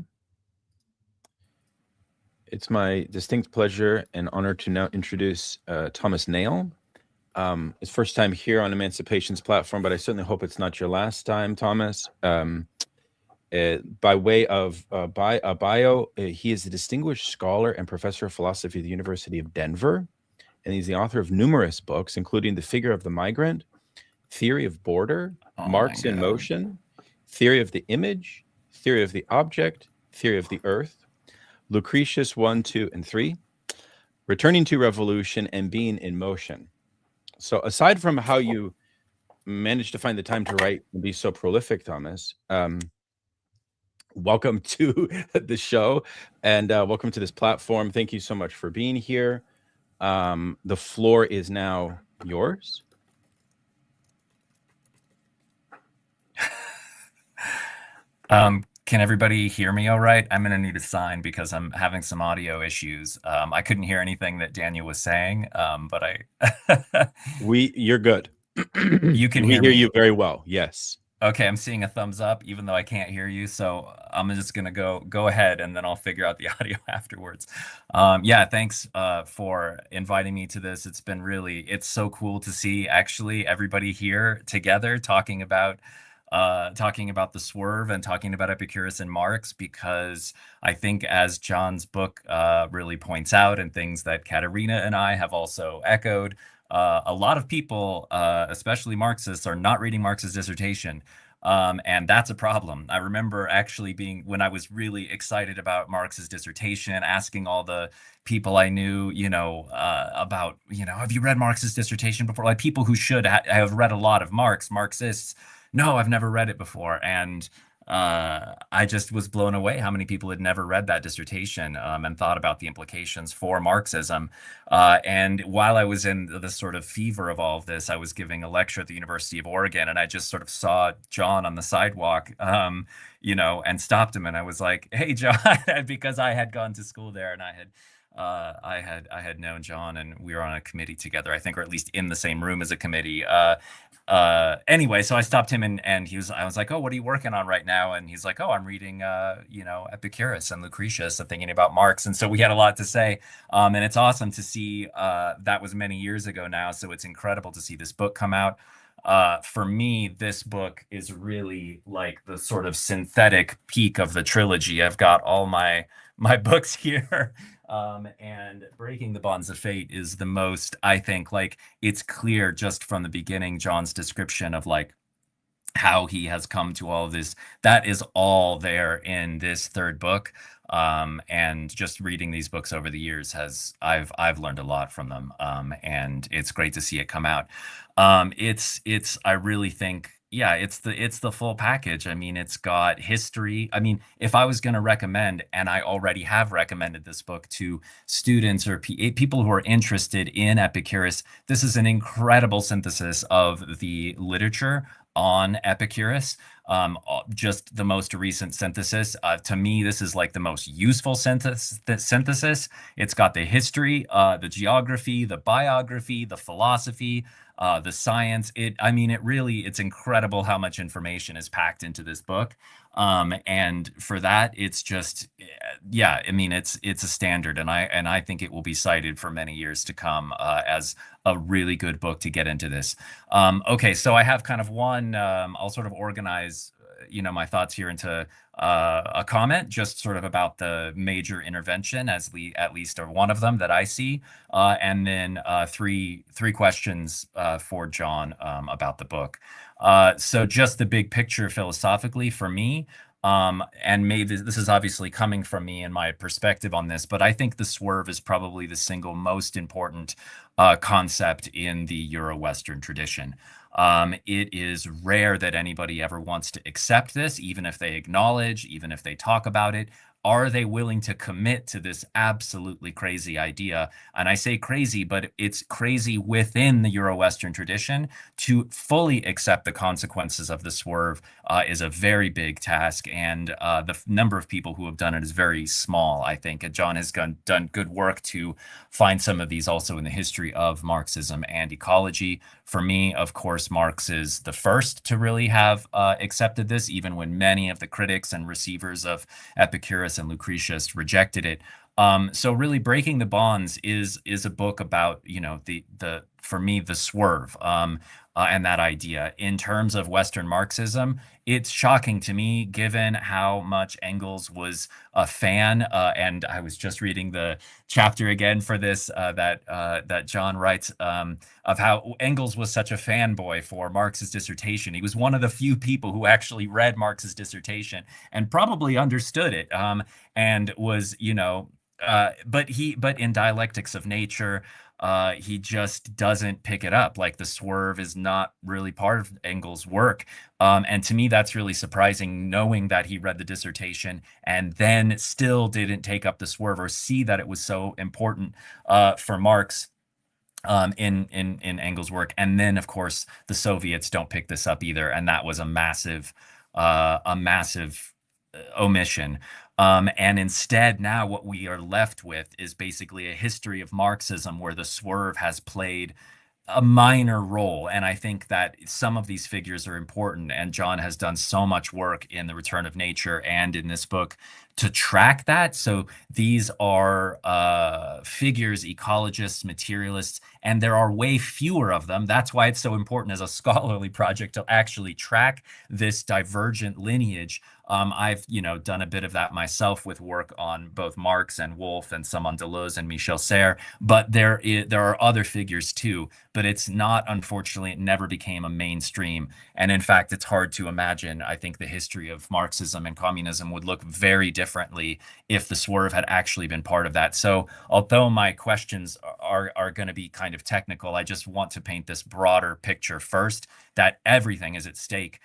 It's my distinct pleasure and honor to now introduce Thomas Nail. His first time here on Emancipation's platform, but I certainly hope it's not your last time, Thomas. By way of bio, he is a distinguished scholar and professor of philosophy at the University of Denver, and he's the author of numerous books, including The Figure of the Migrant, Theory of Border, Marx in Motion, Theory of the Image, Theory of the Object, Theory of the Earth, Lucretius 1, 2, and 3, Returning to Revolution, and Being in Motion. So aside from how you managed to find the time to write and be so prolific, Thomas, welcome to the show and welcome to this platform. Thank you so much for being here. The floor is now yours. Can everybody hear me all right? I'm going to need a sign because I'm having some audio issues. I couldn't hear anything that Daniel was saying, but you're good. You can hear me. We hear you very well. Yes. Okay, I'm seeing a thumbs up, even though I can't hear you. So I'm just gonna go ahead, and then I'll figure out the audio afterwards. Yeah, thanks for inviting me to this. It's so cool to see actually everybody here together talking about the swerve and talking about Epicurus and Marx, because I think, as John's book really points out, and things that Katarina and I have also echoed, a lot of people, especially Marxists, are not reading Marx's dissertation. And that's a problem. I remember actually when I was really excited about Marx's dissertation, asking all the people I knew, about, have you read Marx's dissertation before? Like, people who should have read a lot of Marxists. No, I've never read it before. And I just was blown away how many people had never read that dissertation and thought about the implications for Marxism. And while I was in the sort of fever of all of this, I was giving a lecture at the University of Oregon, and I just sort of saw John on the sidewalk, and stopped him. And I was like, "Hey, John," because I had gone to school there, and I had known John, and we were on a committee together, I think, or at least in the same room as a committee. anyway, so I stopped him and I was like, oh, what are you working on right now? And he's like, oh, I'm reading Epicurus and Lucretius and thinking about Marx. And so we had a lot to say. And it's awesome to see that was many years ago now. So it's incredible to see this book come out. For me, this book is really like the sort of synthetic peak of the trilogy. I've got all my books here. And Breaking the Bonds of Fate is the most, I think, like, it's clear just from the beginning, John's description of like how he has come to all of this. That is all there in this third book. And just reading these books over the years I've learned a lot from them. And it's great to see it come out. I really think, yeah, it's the full package. I mean, it's got history. I mean, if I was going to recommend, and I already have recommended this book to students or people who are interested in Epicurus, this is an incredible synthesis of the literature on Epicurus. Just the most recent synthesis. To me, this is like the most useful synthesis. It's got the history, the geography, the biography, the philosophy, the science. It's incredible how much information is packed into this book. And for that, it's just, yeah, I mean, it's a standard, and I think it will be cited for many years to come as a really good book to get into this. Okay, so I have kind of one, I'll sort of organize, my thoughts here into a comment, just sort of about the major intervention, at least, or one of them that I see, and then three questions for John about the book. So just the big picture philosophically for me, and maybe this is obviously coming from me and my perspective on this, but I think the swerve is probably the single most important concept in the Euro-Western tradition. It is rare that anybody ever wants to accept this, even if they acknowledge, even if they talk about it. Are they willing to commit to this absolutely crazy idea? And I say crazy, but it's crazy within the Euro-Western tradition. To fully accept the consequences of the swerve is a very big task, and the number of people who have done it is very small, I think. And John has done good work to find some of these also in the history of Marxism and ecology. For me, of course, Marx is the first to really have accepted this, even when many of the critics and receivers of Epicurus and Lucretius rejected it. So really, Breaking the Bonds is a book about, for me, the swerve and that idea. In terms of Western Marxism, it's shocking to me, given how much Engels was a fan. And I was just reading the chapter again for this that John writes of how Engels was such a fanboy for Marx's dissertation. He was one of the few people who actually read Marx's dissertation and probably understood it, and was, but in Dialectics of Nature, he just doesn't pick it up. Like, the swerve is not really part of Engels' work. And to me, that's really surprising, knowing that he read the dissertation and then still didn't take up the swerve or see that it was so important for Marx in Engels' work. And then, of course, the Soviets don't pick this up either. And that was a massive omission. And instead, now what we are left with is basically a history of Marxism where the swerve has played a minor role. And I think that some of these figures are important, and John has done so much work in The Return of Nature and in this book to track that. So these are figures, ecologists, materialists, and there are way fewer of them. That's why it's so important as a scholarly project to actually track this divergent lineage. I've done a bit of that myself with work on both Marx and Wolff, and some on Deleuze and Michel Serres, but there are other figures too, but it's not, unfortunately, it never became a mainstream. And in fact, it's hard to imagine. I think the history of Marxism and communism would look very differently if the swerve had actually been part of that. So although my questions are going to be kind of technical, I just want to paint this broader picture first, that everything is at stake.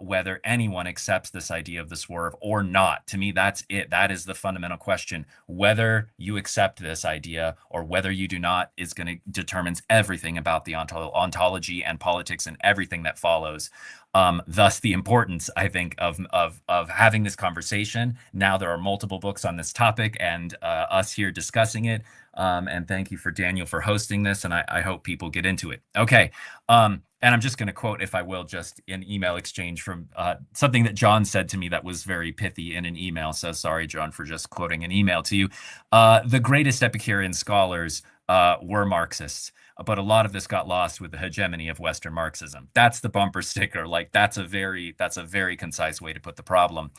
Whether anyone accepts this idea of the swerve or not. To me, that's it. That is the fundamental question. Whether you accept this idea or whether you do not determines everything about the ontology and politics and everything that follows. Thus, the importance, I think, of having this conversation. Now there are multiple books on this topic, and us here discussing it. And thank you for Daniel for hosting this, and I hope people get into it. Okay. and I'm just going to quote, if I will, just an email exchange from something that John said to me that was very pithy in an email. So sorry, John, for just quoting an email to you. The greatest Epicurean scholars were Marxists, but a lot of this got lost with the hegemony of Western Marxism. That's the bumper sticker. Like that's a very concise way to put the problem.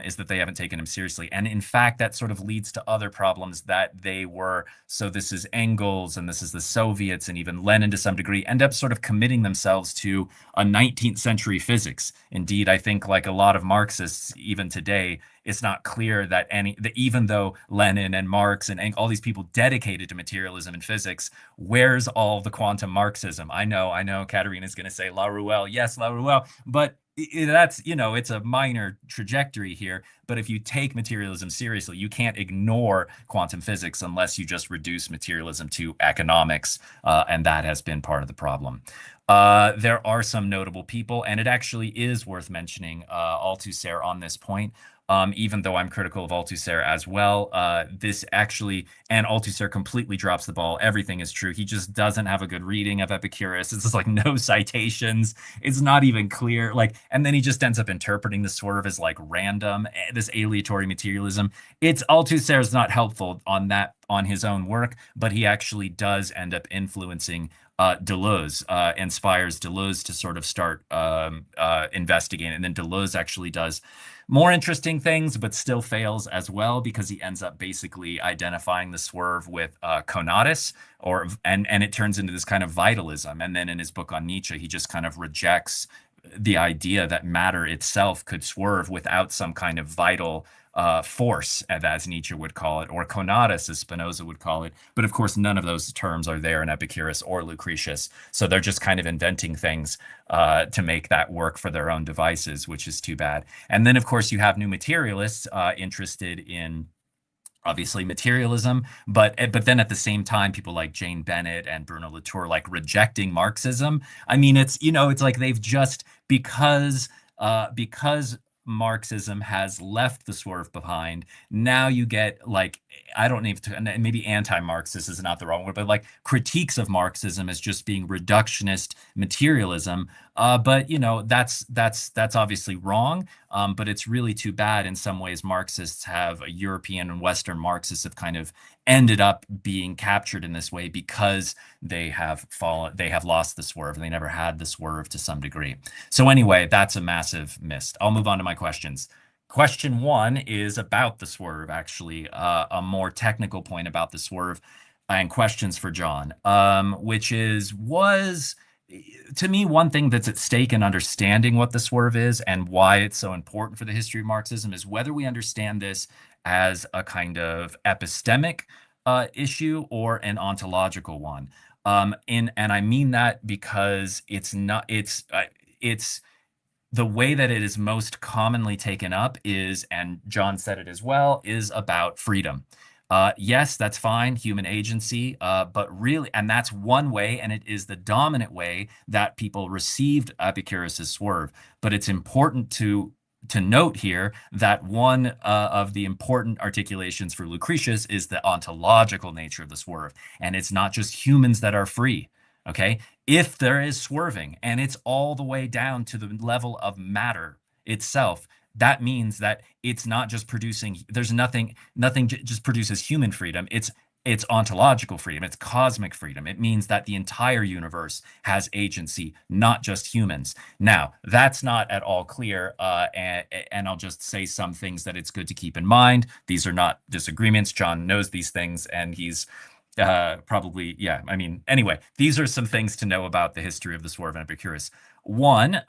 Is that they haven't taken him seriously. And in fact, that sort of leads to other problems that they were, so this is Engels and this is the Soviets and even Lenin to some degree, end up sort of committing themselves to a 19th century physics. Indeed, I think like a lot of Marxists, even today, it's not clear that even though Lenin and Marx and all these people dedicated to materialism and physics, where's all the quantum Marxism? I know Katarina's going to say Laruelle. Yes, Laruelle, but that's, it's a minor trajectory here. But if you take materialism seriously, you can't ignore quantum physics unless you just reduce materialism to economics. And that has been part of the problem. There are some notable people, and it actually is worth mentioning Althusser on this point. Even though I'm critical of Althusser as well, this actually, and Althusser completely drops the ball. Everything is true. He just doesn't have a good reading of Epicurus. It's just like no citations. It's not even clear. And then he just ends up interpreting the swerve as like random, this aleatory materialism. Althusser is not helpful on his own work, but he actually does end up influencing Deleuze, inspires Deleuze to sort of start investigating. And then Deleuze actually does more interesting things, but still fails as well, because he ends up basically identifying the swerve with conatus, and it turns into this kind of vitalism. And then in his book on Nietzsche, he just kind of rejects the idea that matter itself could swerve without some kind of vital force, as Nietzsche would call it, or conatus, as Spinoza would call it. But of course, none of those terms are there in Epicurus or Lucretius. So they're just kind of inventing things to make that work for their own devices, which is too bad. And then, of course, you have new materialists interested in obviously materialism, but then at the same time, people like Jane Bennett and Bruno Latour like rejecting Marxism. I mean, it's like they've just because Marxism has left the swerve behind. Now you get like, I don't need to, maybe anti-Marxist is not the wrong word, but like critiques of Marxism as just being reductionist materialism. But that's obviously wrong. But it's really too bad. In some ways, Marxists have, European and Western Marxists have kind of ended up being captured in this way because they have lost the swerve, and they never had the swerve to some degree. So anyway, that's a massive miss. I'll move on to my questions. Question one is about the swerve, actually, a more technical point about the swerve, and questions for John, which was to me one thing that's at stake in understanding what the swerve is and why it's so important for the history of Marxism is whether we understand this as a kind of epistemic issue or an ontological one. And I mean that because it's the way that it is most commonly taken up is, and John said it as well, is about freedom. Yes, that's fine, human agency, but really, and that's one way, and it is the dominant way that people received Epicurus's swerve. But it's important to note here that one of the important articulations for Lucretius is the ontological nature of the swerve, and it's not just humans that are free. Okay, if there is swerving and it's all the way down to the level of matter itself, that means that it's not just producing, there's nothing just produces human freedom. It's ontological freedom. It's cosmic freedom. It means that the entire universe has agency, not just humans. Now, that's not at all clear, and I'll just say some things that it's good to keep in mind. These are not disagreements. John knows these things, and he's probably, yeah, I mean, anyway, these are some things to know about the history of the swerve and Epicurus. One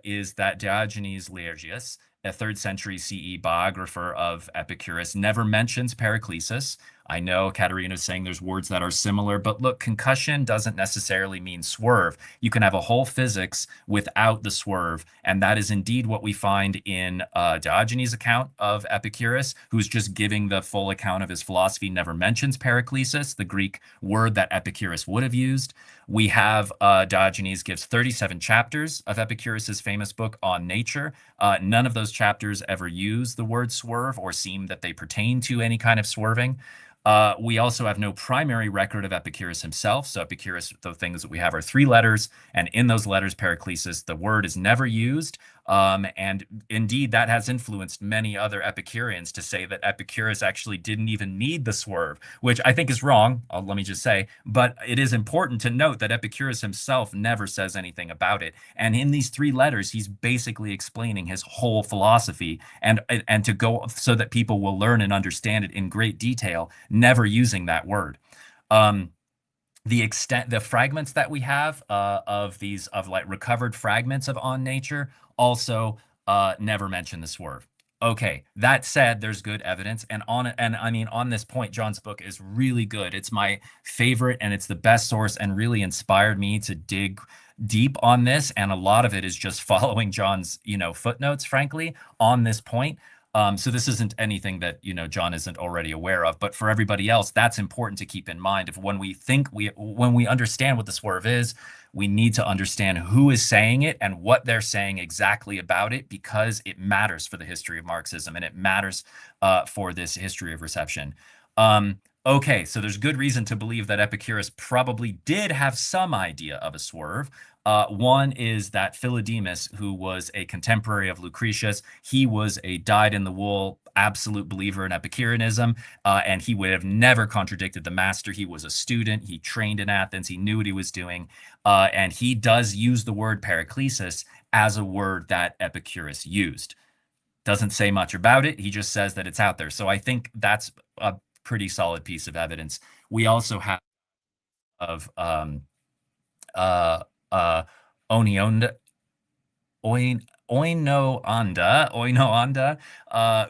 is that Diogenes Laertius, a 3rd century CE biographer of Epicurus, never mentions paraclesis. I know Katarina is saying there's words that are similar, but look, concussion doesn't necessarily mean swerve. You can have a whole physics without the swerve, and that is indeed what we find in Diogenes' account of Epicurus, who's just giving the full account of his philosophy, never mentions paraclesis, the Greek word that Epicurus would have used. We have Diogenes gives 37 chapters of Epicurus's famous book on nature. None of those chapters ever use the word swerve or seem that they pertain to any kind of swerving. We also have no primary record of Epicurus himself. So Epicurus, the things that we have are 3 letters, and in those letters, Paraclesis, the word is never used. And indeed, that has influenced many other Epicureans to say that Epicurus actually didn't even need the swerve, which I think is wrong, let me just say. But it is important to note that Epicurus himself never says anything about it. And in these 3 letters, he's basically explaining his whole philosophy, and to go so that people will learn and understand it in great detail, never using that word. The fragments that we have of like recovered fragments of On Nature also never mention the swerve. Okay, that said, there's good evidence, and I mean, on this point, John's book is really good. It's my favorite, and it's the best source, and really inspired me to dig deep on this. And a lot of it is just following John's, footnotes, frankly, on this point. So this isn't anything that, John isn't already aware of, but for everybody else, that's important to keep in mind. When we understand what the swerve is, we need to understand who is saying it and what they're saying exactly about it, because it matters for the history of Marxism, and it matters for this history of reception. Okay, so there's good reason to believe that Epicurus probably did have some idea of a swerve. One is that Philodemus, who was a contemporary of Lucretius, he was a dyed-in-the-wool absolute believer in Epicureanism, and he would have never contradicted the master. He was a student. He trained in Athens. He knew what he was doing, and he does use the word paraklesis as a word that Epicurus used. Doesn't say much about it. He just says that it's out there. So I think that's a pretty solid piece of evidence. We also have Oinoanda,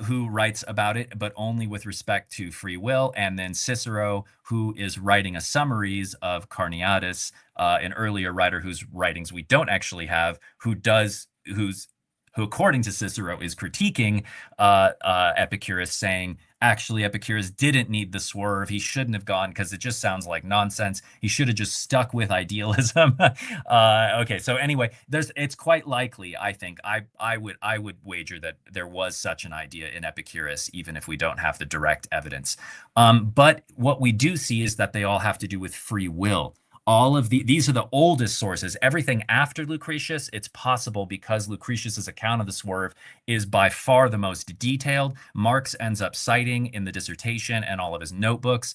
who writes about it, but only with respect to free will, and then Cicero, who is writing a summaries of Carneades, an earlier writer whose writings we don't actually have, who according to Cicero is critiquing Epicurus, saying, actually, Epicurus didn't need the swerve. He shouldn't have gone, because it just sounds like nonsense. He should have just stuck with idealism. Okay, so anyway, it's quite likely, I think, I would wager that there was such an idea in Epicurus, even if we don't have the direct evidence. But what we do see is that they all have to do with free will. All of these are the oldest sources. Everything after Lucretius, it's possible, because Lucretius's account of the swerve is by far the most detailed. Marx ends up citing in the dissertation and all of his notebooks.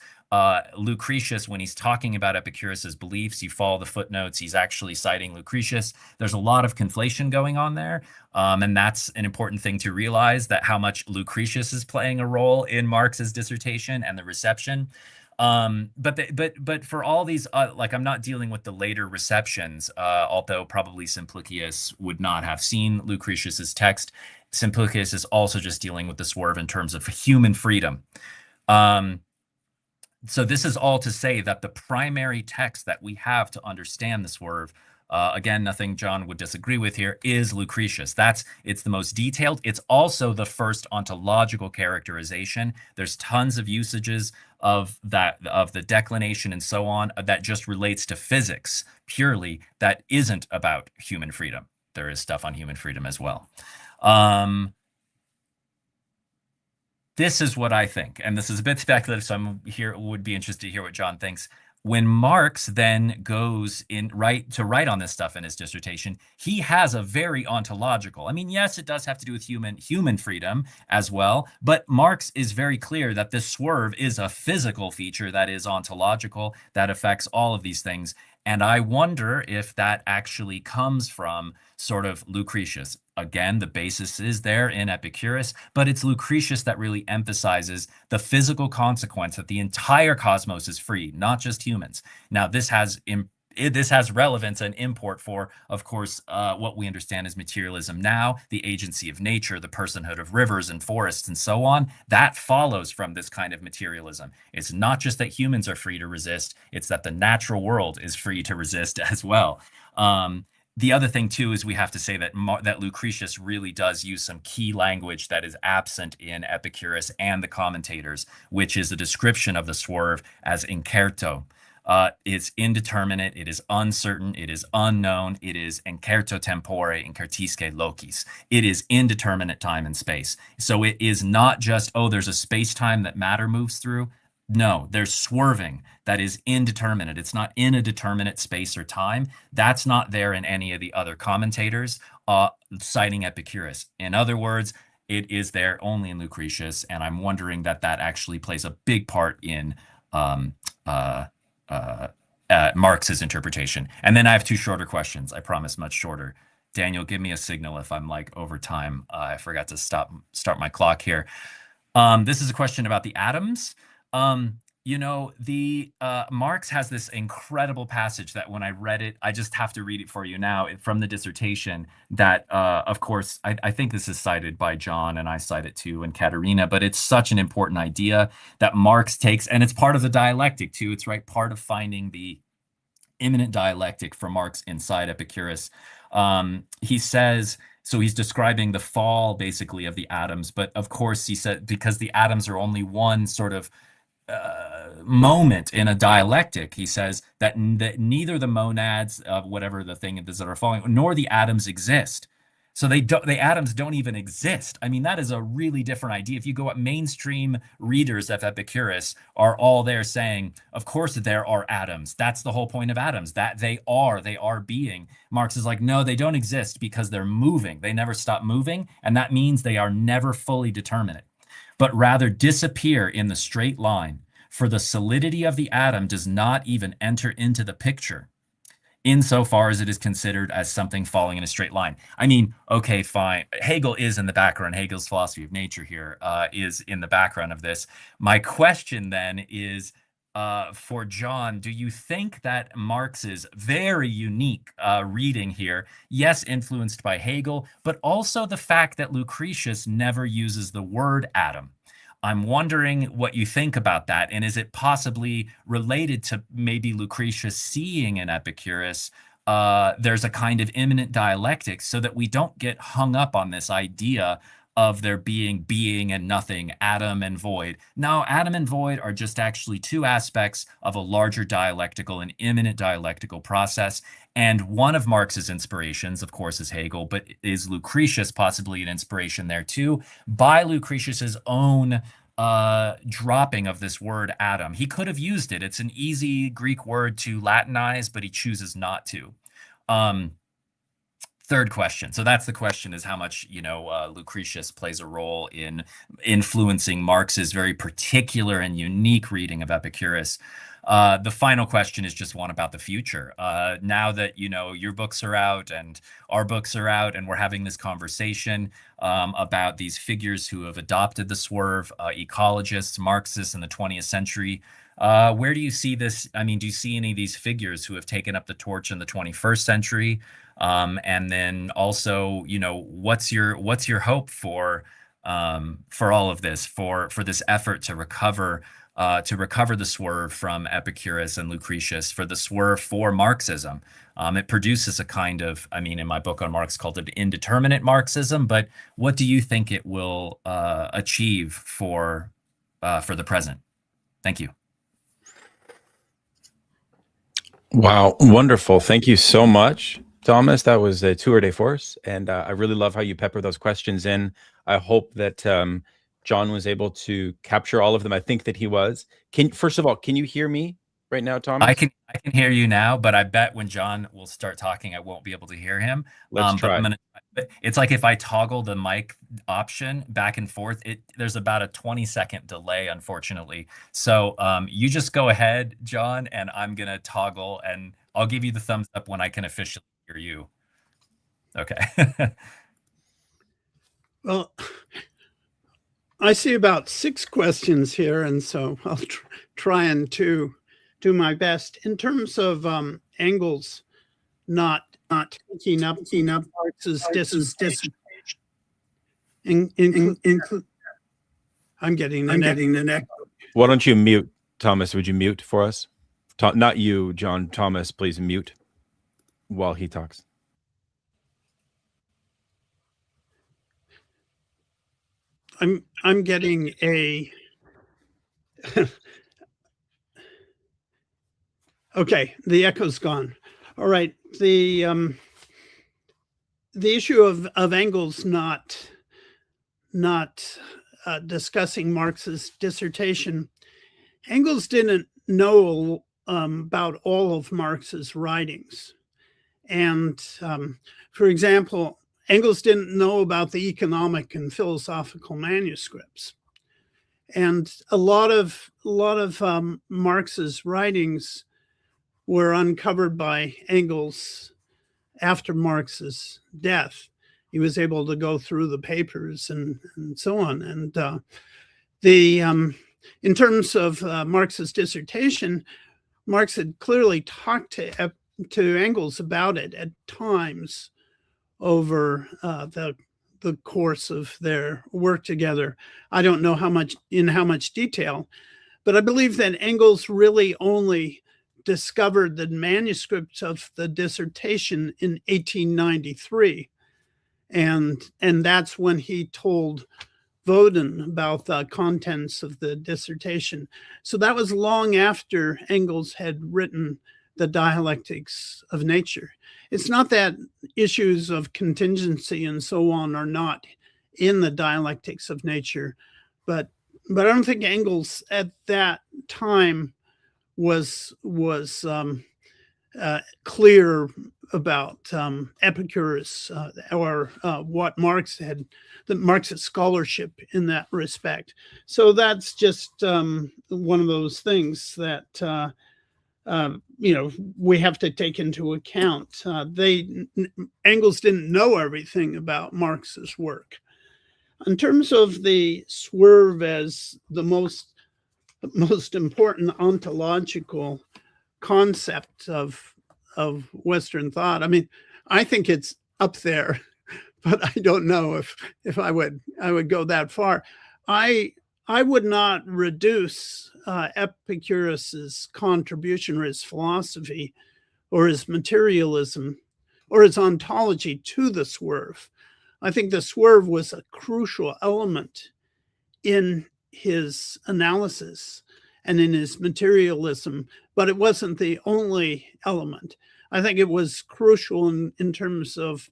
Lucretius, when he's talking about Epicurus's beliefs, you follow the footnotes, he's actually citing Lucretius. There's a lot of conflation going on there. And that's an important thing to realize, that how much Lucretius is playing a role in Marx's dissertation and the reception. But for all these, like, I'm not dealing with the later receptions, although probably Simplicius would not have seen Lucretius's text. Simplicius is also just dealing with the swerve in terms of human freedom. So this is all to say that the primary text that we have to understand the swerve, again, nothing John would disagree with here, is Lucretius. It's the most detailed. It's also the first ontological characterization. There's tons of usages of the declination and so on, that just relates to physics purely, that isn't about human freedom. There is stuff on human freedom as well. This is what I think, and this is a bit speculative, so would be interested to hear what John thinks. When Marx then goes to write on this stuff in his dissertation, he has a very ontological. I mean, yes, it does have to do with human freedom as well, but Marx is very clear that this swerve is a physical feature that is ontological, that affects all of these things. And I wonder if that actually comes from sort of Lucretius. Again, the basis is there in Epicurus, but it's Lucretius that really emphasizes the physical consequence that the entire cosmos is free, not just humans. Now, this has relevance and import for, of course, what we understand as materialism now, the agency of nature, the personhood of rivers and forests and so on. That follows from this kind of materialism. It's not just that humans are free to resist, it's that the natural world is free to resist as well. The other thing, too, is we have to say that Lucretius really does use some key language that is absent in Epicurus and the commentators, which is a description of the swerve as incerto. It's indeterminate, it is uncertain, it is unknown, it is incerto tempore, incertisque locis. It is indeterminate time and space. So it is not just, oh, there's a space-time that matter moves through. No, there's swerving that is indeterminate. It's not in a determinate space or time. That's not there in any of the other commentators, citing Epicurus. In other words, it is there only in Lucretius, and I'm wondering that actually plays a big part in Marx's interpretation. And then I have two shorter questions. I promise, much shorter. Daniel, give me a signal if I'm like over time. I forgot to start my clock here. This is a question about the atoms. Marx has this incredible passage that when I read it, I just have to read it for you now from the dissertation that, of course, I think this is cited by John, and I cite it too, and Katarina, but it's such an important idea that Marx takes, and it's part of the dialectic too. It's part of finding the immanent dialectic for Marx inside Epicurus. He says, so he's describing the fall basically of the atoms, but of course he said, because the atoms are only one sort of moment in a dialectic, he says that neither the monads of whatever the thing is that are falling, nor the atoms exist. So the atoms don't even exist. I mean, that is a really different idea. If you go up, mainstream readers of Epicurus are all there saying, of course there are atoms. That's the whole point of atoms, that they are being. Marx is like, no, they don't exist because they're moving. They never stop moving. And that means they are never fully determinate, but rather disappear in the straight line. For the solidity of the atom does not even enter into the picture, insofar as it is considered as something falling in a straight line. I mean, okay, fine. Hegel is in the background. Hegel's philosophy of nature here is in the background of this. My question then is, for John, do you think that Marx's very unique reading here, yes, influenced by Hegel, but also the fact that Lucretius never uses the word atom? I'm wondering what you think about that. And is it possibly related to maybe Lucretius seeing in Epicurus there's a kind of immanent dialectic, so that we don't get hung up on this idea of there being and nothing, atom and void. No, atom and void are just actually two aspects of a larger dialectical and immanent dialectical process. And one of Marx's inspirations, of course, is Hegel, but is Lucretius possibly an inspiration there too, by Lucretius's own dropping of this word atom? He could have used it. It's an easy Greek word to Latinize, but he chooses not to. Third question. So that's the question, is how much, Lucretius plays a role in influencing Marx's very particular and unique reading of Epicurus. The final question is just one about the future. Now that, your books are out and our books are out, and we're having this conversation about these figures who have adopted the swerve, ecologists, Marxists in the 20th century, where do you see this? I mean, do you see any of these figures who have taken up the torch in the 21st century? And then also, what's your hope for all of this, for this effort to recover the swerve from Epicurus and Lucretius, for the swerve for Marxism? It produces a kind of, in my book on Marx, called it indeterminate Marxism. But what do you think it will achieve for the present? Thank you. Wow, wonderful. Thank you so much, Thomas. That was a tour de force, and I really love how you pepper those questions in. I hope that John was able to capture all of them. I think that he was. First of all, can you hear me right now, Thomas? I can hear you now, but I bet when John will start talking, I won't be able to hear him. Let's try. It's like if I toggle the mic option back and forth, there's about a 20-second delay, unfortunately. So you just go ahead, John, and I'm gonna toggle, and I'll give you the thumbs up when I can officially hear you. Okay. Well, I see about 6 questions here, and so I'll try and do my best. In terms of Engels not taking up Marx's dissertation, I'm getting the next. Why don't you mute, Thomas? Would you mute for us? Not you, John. Thomas, please mute while he talks. I'm getting a okay, the echo's gone. All right, the issue of Engels not discussing Marx's dissertation Engels didn't know about all of Marx's writings. And for example, Engels didn't know about the economic and philosophical manuscripts. And a lot of Marx's writings were uncovered by Engels after Marx's death. He was able to go through the papers and so on. And in terms of Marx's dissertation, Marx had clearly talked to Engels about it at times over the course of their work together. I don't know how much detail, but I believe that Engels really only discovered the manuscripts of the dissertation in 1893. And that's when he told Woden about the contents of the dissertation. So that was long after Engels had written the Dialectics of Nature. It's not that issues of contingency and so on are not in the Dialectics of Nature, but I don't think Engels at that time was clear about Epicurus or what Marx had, the Marxist scholarship in that respect. So that's just one of those things that we have to take into account. Engels didn't know everything about Marx's work. In terms of the swerve as the most important ontological concept of Western thought, I mean, I think it's up there, but I don't know if I would go that far. I would not reduce Epicurus's contribution or his philosophy or his materialism or his ontology to the swerve. I think the swerve was a crucial element in his analysis and in his materialism, but it wasn't the only element. I think it was crucial in terms of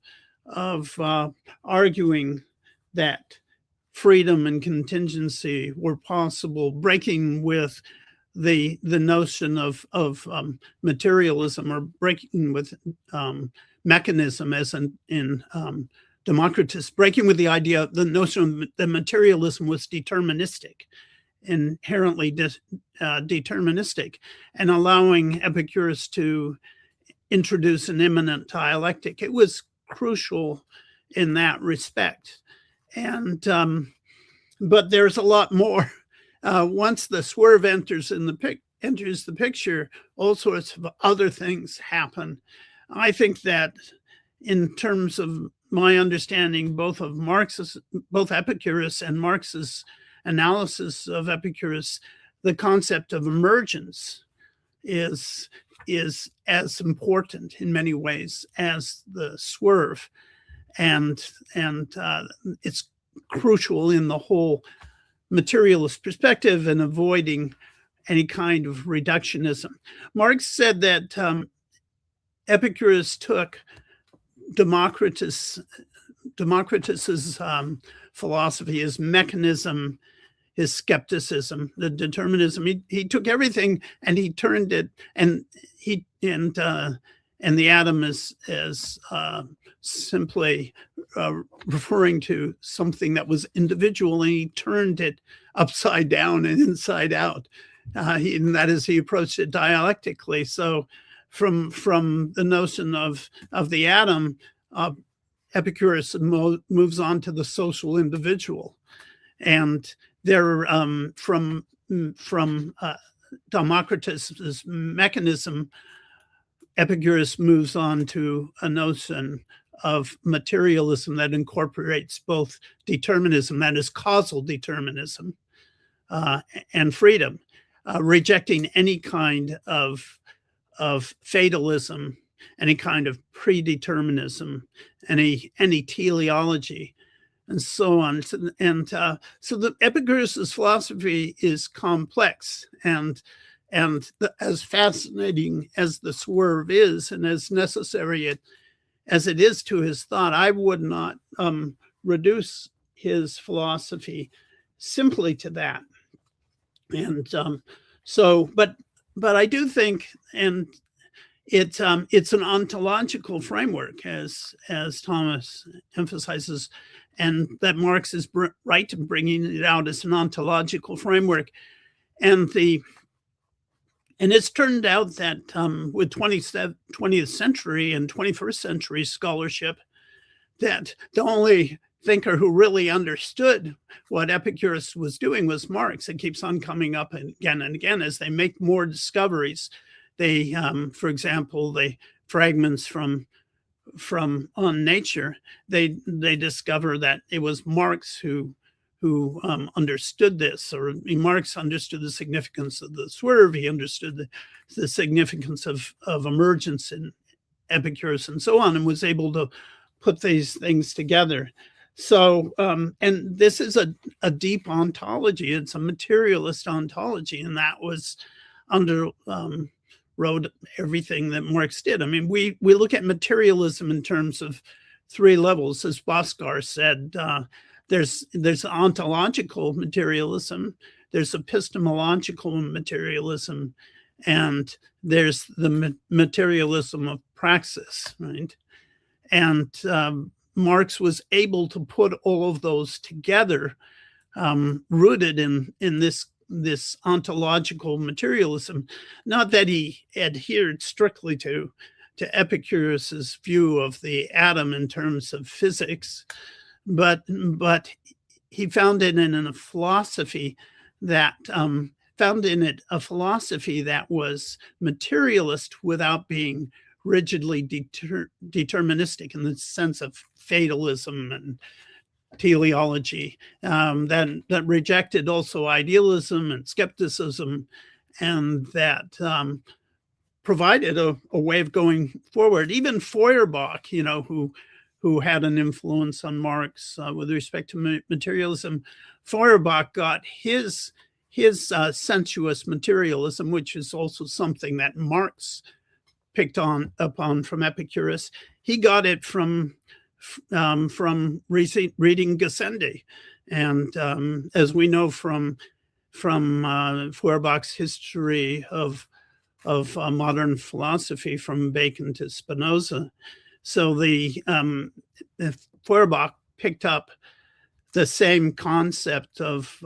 arguing that freedom and contingency were possible, breaking with the notion of materialism, or breaking with mechanism, as in Democritus, breaking with the notion that materialism was deterministic, inherently deterministic, and allowing Epicurus to introduce an immanent dialectic. It was crucial in that respect. And but there's a lot more. Once the swerve enters the picture, all sorts of other things happen. I think that in terms of my understanding, both Epicurus and Marx's analysis of Epicurus, the concept of emergence is as important in many ways as the swerve, and it's crucial in the whole materialist perspective and avoiding any kind of reductionism. Marx said that Epicurus took Democritus's philosophy, his mechanism, his skepticism, the determinism. He took everything and he turned it, and the atom is simply referring to something that was individual, and he turned it upside down and inside out. And that is, he approached it dialectically. So from the notion of the atom, Epicurus moves on to the social individual, and there from Democritus's mechanism, Epicurus moves on to a notion of materialism that incorporates both determinism, that is causal determinism, and freedom, rejecting any kind of fatalism, any kind of predeterminism, any teleology, and so on. And so the Epicurus's philosophy is complex, and as fascinating as the swerve is, and as necessary as it is to his thought, I would not reduce his philosophy simply to that. And So, but I do think, and it's an ontological framework, as Thomas emphasizes, and that Marx is right in bringing it out as an ontological framework. And it's turned out that with 20th century and 21st century scholarship, that the only thinker who really understood what Epicurus was doing was Marx. It keeps on coming up again and again as they make more discoveries. They, for example, the fragments from On Nature, they discover that it was Marx who understood this, or Marx understood the significance of the swerve. He understood the significance of emergence in Epicurus and so on, and was able to put these things together. So, and this is a deep ontology. It's a materialist ontology, and that was wrote everything that Marx did. I mean, we look at materialism in terms of three levels. As Bhaskar said, there's ontological materialism, there's epistemological materialism, and there's the materialism of praxis, right? And Marx was able to put all of those together, rooted in this ontological materialism. Not that he adhered strictly to Epicurus's view of the atom in terms of physics, but he found it in a philosophy that was materialist without being rigidly deterministic in the sense of fatalism and teleology, that rejected also idealism and skepticism, and that provided a way of going forward. Even Feuerbach, who had an influence on Marx with respect to materialism, Feuerbach got his sensuous materialism, which is also something that Marx picked upon from Epicurus. He got it from reading Gassendi, and as we know from Feuerbach's history of modern philosophy, from Bacon to Spinoza. So Feuerbach picked up the same concept of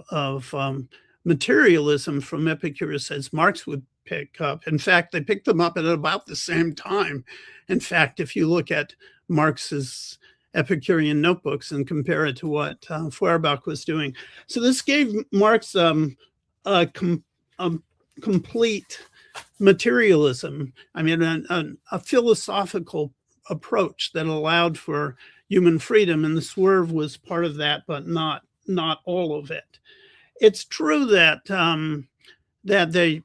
materialism from Epicurus as Marx would pick up. In fact, they picked them up at about the same time. In fact, if you look at Marx's Epicurean notebooks and compare it to what Feuerbach was doing. So this gave Marx a complete materialism. I mean, a philosophical approach that allowed for human freedom, and the swerve was part of that, but not all of it. It's true that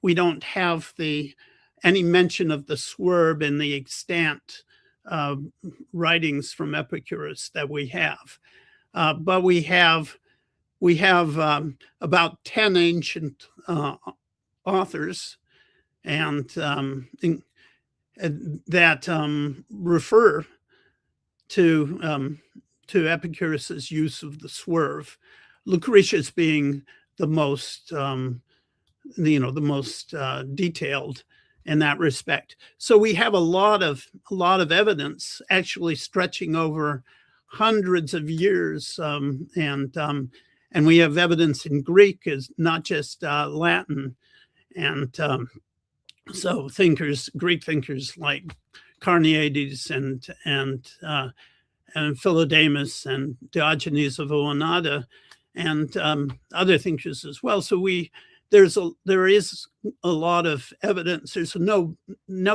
we don't have any mention of the swerve in the extant writings from Epicurus that we have, but we have about 10 ancient authors, and that refer to Epicurus's use of the swerve. Lucretius being the most detailed in that respect. So we have a lot of evidence actually stretching over hundreds of years, and we have evidence in Greek, is not just Latin, and so Greek thinkers like Carneades and Philodemus and Diogenes of Oenada, and other thinkers as well. So there is a lot of evidence. There's no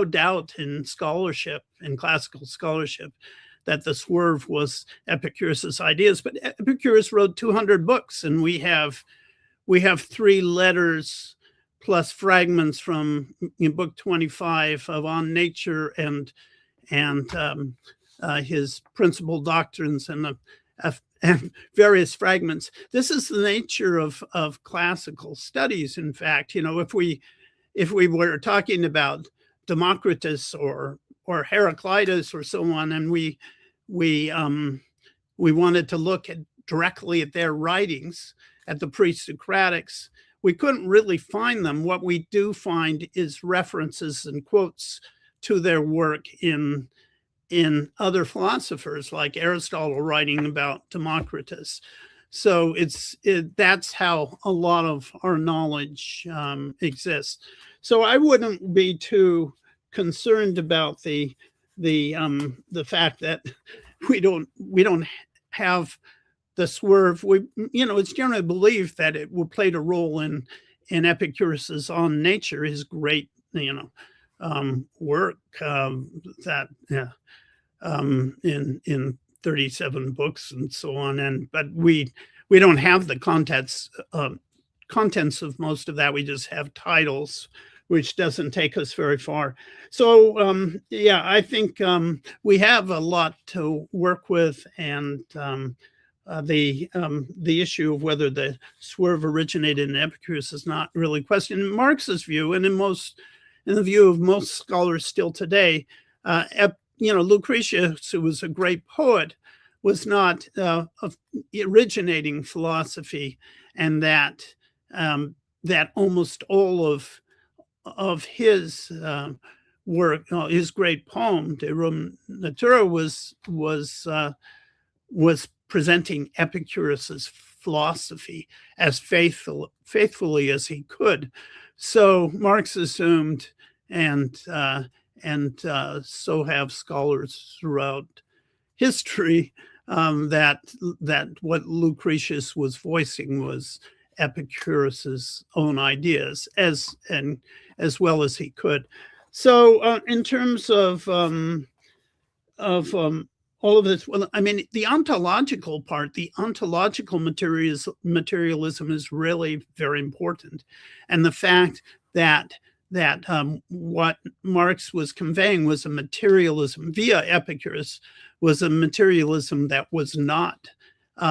doubt in scholarship, in classical scholarship, that the swerve was Epicurus's ideas. But Epicurus wrote 200 books, and we have 3 letters plus fragments from book 25 of On Nature and his principal doctrines and various fragments. This is the nature of classical studies. In fact, if we were talking about Democritus or Heraclitus or so on, and we wanted to look directly at their writings, at the pre-Socratics, we couldn't really find them. What we do find is references and quotes to their work in other philosophers, like Aristotle writing about Democritus. So that's how a lot of our knowledge exists. So I wouldn't be too concerned about the fact that we don't have the swerve. It's generally believed that it played a role in Epicurus's On Nature, his great work in 37 books and so on. But we don't have the contents of most of that. We just have titles, which doesn't take us very far. So I think we have a lot to work with, and the issue of whether the swerve originated in Epicurus is not really questioned. In Marx's view, and in the view of most scholars still today, Lucretius, who was a great poet, was not originating philosophy, and that almost all of his work, his great poem De Rerum Natura, was presenting Epicurus's philosophy as faithfully as he could. So Marx assumed, and so have scholars throughout history, that what Lucretius was voicing was Epicurus's own ideas as well as he could. So in terms of all of this, well, I mean, the ontological part, the ontological materialism is really very important, and the fact that what Marx was conveying was a materialism via Epicurus, was a materialism that was not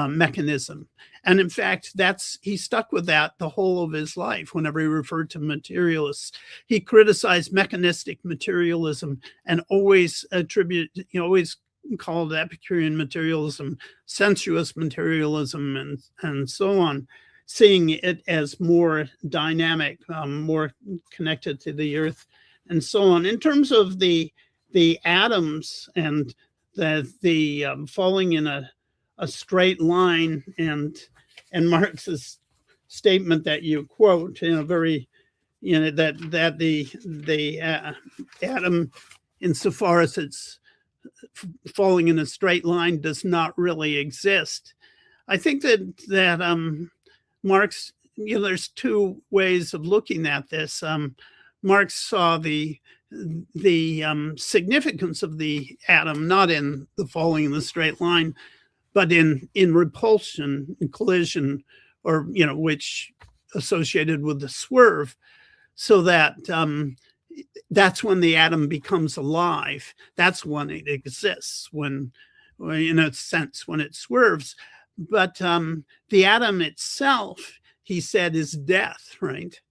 mechanism. And in fact, he stuck with that the whole of his life. Whenever he referred to materialists, he criticized mechanistic materialism and always called Epicurean materialism sensuous materialism and so on, seeing it as more dynamic, more connected to the earth and so on. In terms of the atoms and the falling in a straight line, and Marx's statement that you quote in a very, that the atom, insofar as it's falling in a straight line, does not really exist. I think that Marx, there's two ways of looking at this. Marx saw the significance of the atom not in the falling in the straight line, but in repulsion, in collision, or which associated with the swerve, so that that's when the atom becomes alive. That's when it exists, when in a sense, when it swerves. But the atom itself, he said, is death, right?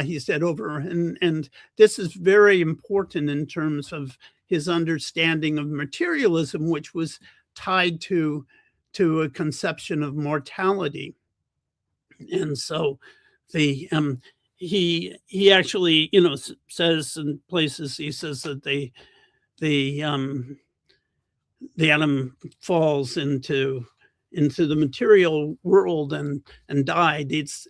He said and this is very important in terms of his understanding of materialism, which was tied to a conception of mortality. And so he actually says in places, he says that the atom falls into the material world and died. It's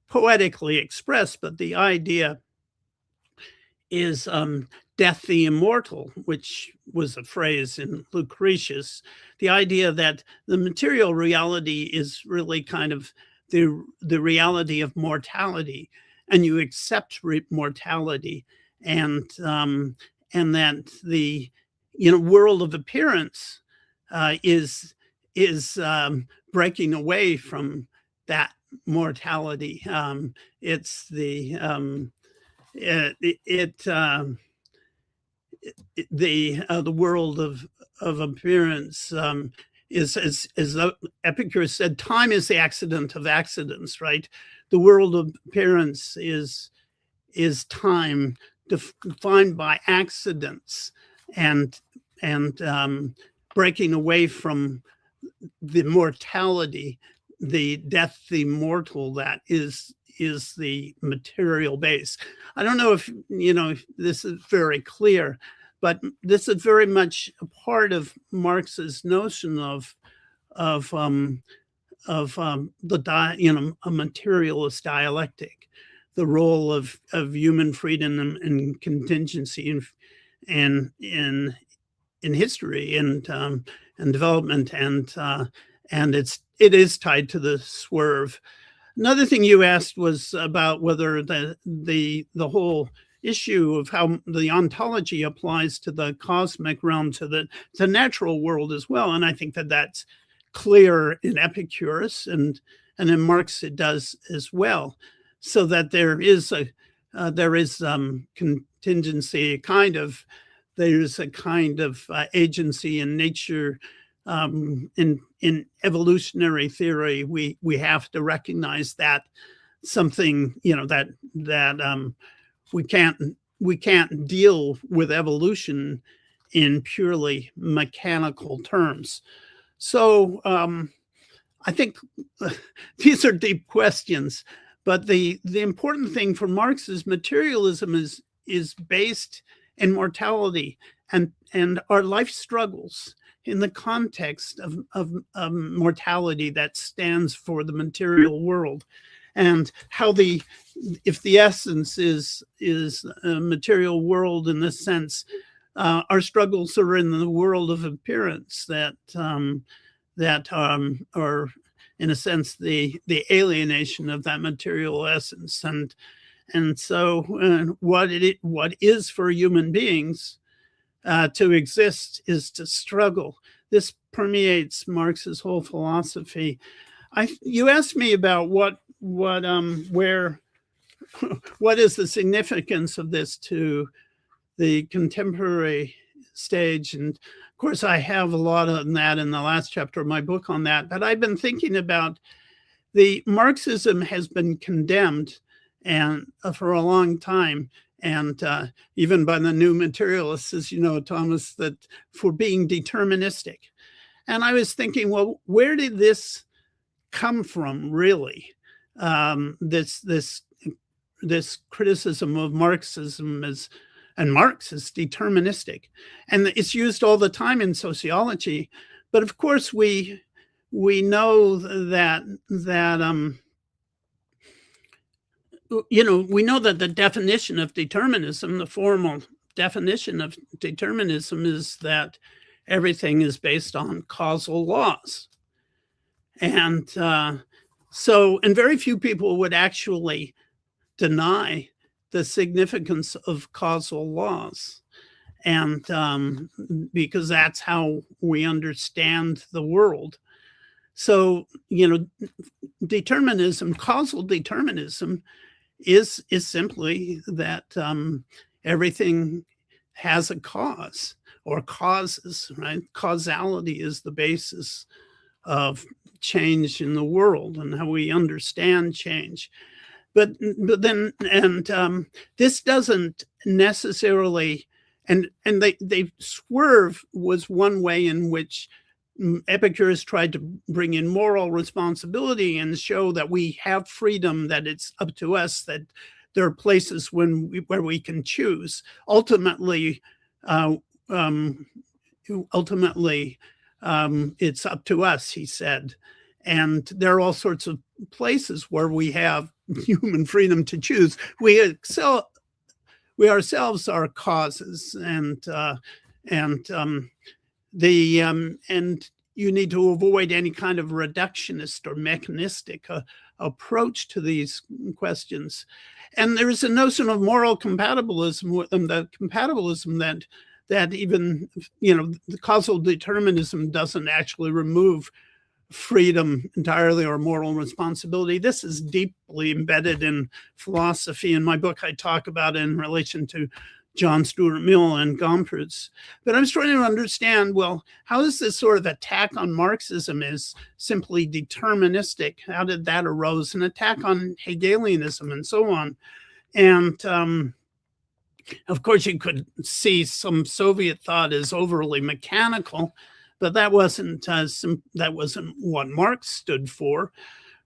poetically expressed, but the idea is death the immortal, which was a phrase in Lucretius. The idea that the material reality is really kind of the reality of mortality, and you accept mortality, and that the world of appearance is breaking away from that mortality. It's the world of appearance is, as Epicurus said, time is the accident of accidents, right? The world of appearance is time defined by accidents and breaking away from the mortality death, the mortal, that is the material base. I don't know if if this is very clear, but this is very much a part of Marx's notion of a materialist dialectic, the role of human freedom and contingency in history and development, and it is tied to the swerve. Another thing you asked was about whether the whole issue of how the ontology applies to the cosmic realm, to the natural world as well, and I think that that's clear in Epicurus, and in Marx it does as well, so that there is contingency, there's a kind of agency in nature. In evolutionary theory, we have to recognize that something, that we can't deal with evolution in purely mechanical terms. So I think these are deep questions, but the important thing for Marx is materialism is based in mortality and our life struggles in the context of mortality that stands for the material world, and how if the essence is a material world in this sense, our struggles are in the world of appearance that are in a sense the alienation of that material essence, and so what is for human beings to exist is to struggle. This permeates Marx's whole philosophy. You asked me about what is the significance of this to the contemporary stage, and of course I have a lot on that in the last chapter of my book on that. But I've been thinking about Marxism has been condemned and for a long time. And even by the new materialists, as you know, Thomas, that for being deterministic. And I was thinking, well, where did this come from, really? This criticism of Marxism and Marx is deterministic, and it's used all the time in sociology. But of course, we know that we know that the definition of determinism, the formal definition of determinism, is that everything is based on causal laws. And and very few people would actually deny the significance of causal laws. And because that's how we understand the world. So, determinism, causal determinism, is simply that everything has a cause or causes, right? Causality is the basis of change in the world and how we understand change. But then this doesn't necessarily, and they swerve was one way in which Epicurus tried to bring in moral responsibility and show that we have freedom, that it's up to us, that there are places where we can choose. Ultimately, it's up to us, he said. And there are all sorts of places where we have human freedom to choose. We ourselves are causes, and you need to avoid any kind of reductionist or mechanistic approach to these questions. And there is a notion of moral compatibilism with them, the compatibilism that even, the causal determinism doesn't actually remove freedom entirely or moral responsibility. This is deeply embedded in philosophy. In my book, I talk about it in relation to John Stuart Mill and Gompertz. But I was trying to understand, well, how is this sort of attack on Marxism is simply deterministic? How did that arose? An attack on Hegelianism and so on. And of course, you could see some Soviet thought as overly mechanical, but that wasn't what Marx stood for.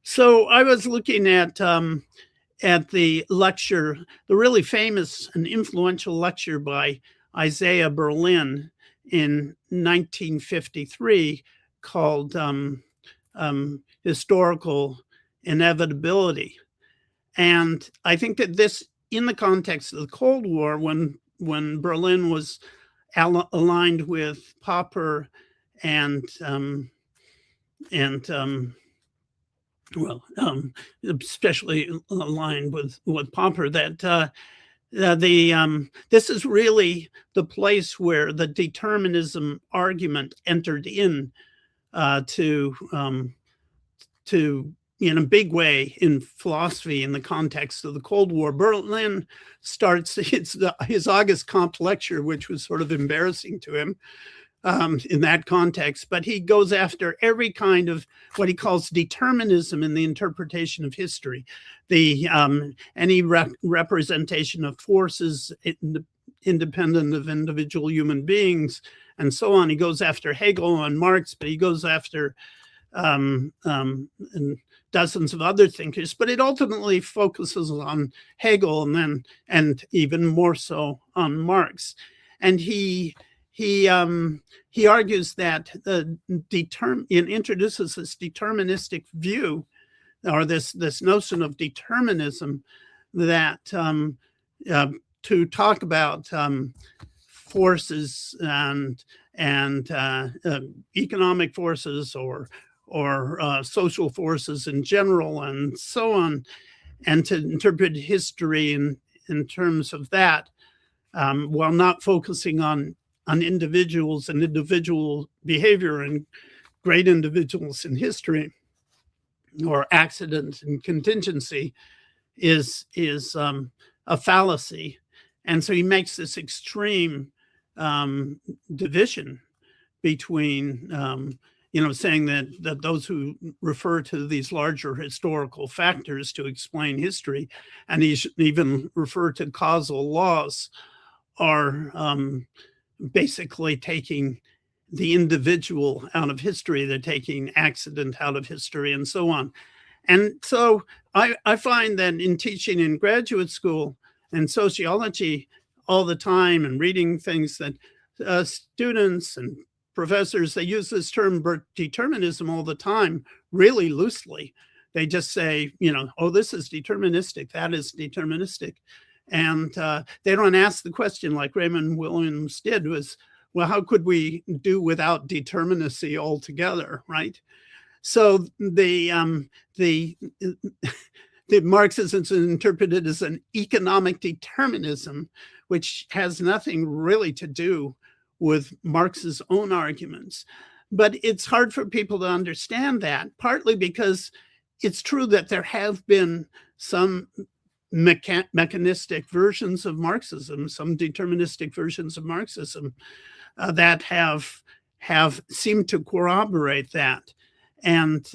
So I was looking at the lecture, the really famous and influential lecture by Isaiah Berlin in 1953 called Historical Inevitability. And I think that this, in the context of the Cold War, when Berlin was aligned with Popper and especially aligned with Popper, that this is really the place where the determinism argument entered in to in a big way in philosophy in the context of the Cold War. Berlin starts his August Comte lecture, which was sort of embarrassing to him in that context, but he goes after every kind of what he calls determinism in the interpretation of history, any representation of forces independent of individual human beings, and so on. He goes after Hegel and Marx, but he goes after dozens of other thinkers, but it ultimately focuses on Hegel and even more so on Marx. And he argues that introduces this deterministic view, or this notion of determinism, that to talk about forces and economic forces or social forces in general and so on, and to interpret history in terms of that, while not focusing on individuals and individual behavior and great individuals in history or accident and contingency, is a fallacy. And so he makes this extreme division between saying that those who refer to these larger historical factors to explain history, and he even refer to causal laws, are basically taking the individual out of history. They're taking accident out of history and so on. And so I find that in teaching in graduate school and sociology all the time and reading things that students and professors, they use this term determinism all the time, really loosely. They just say, oh, this is deterministic, that is deterministic. And they don't ask the question like Raymond Williams did, was, well, how could we do without determinacy altogether, right? So the Marxism is interpreted as an economic determinism, which has nothing really to do with Marx's own arguments. But it's hard for people to understand that, partly because it's true that there have been some mechanistic versions of Marxism, some deterministic versions of Marxism that have seemed to corroborate that. And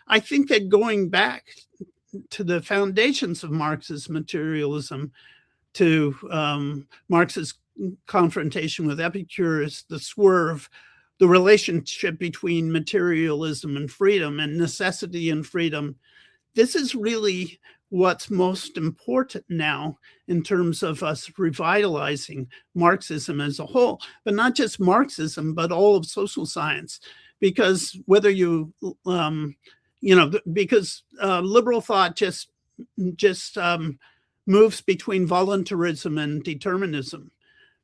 I think that going back to the foundations of Marx's materialism, to Marx's confrontation with Epicurus, the swerve, the relationship between materialism and freedom and necessity and freedom, this is really what's most important now in terms of us revitalizing Marxism as a whole, but not just Marxism, but all of social science. Because whether because liberal thought just moves between voluntarism and determinism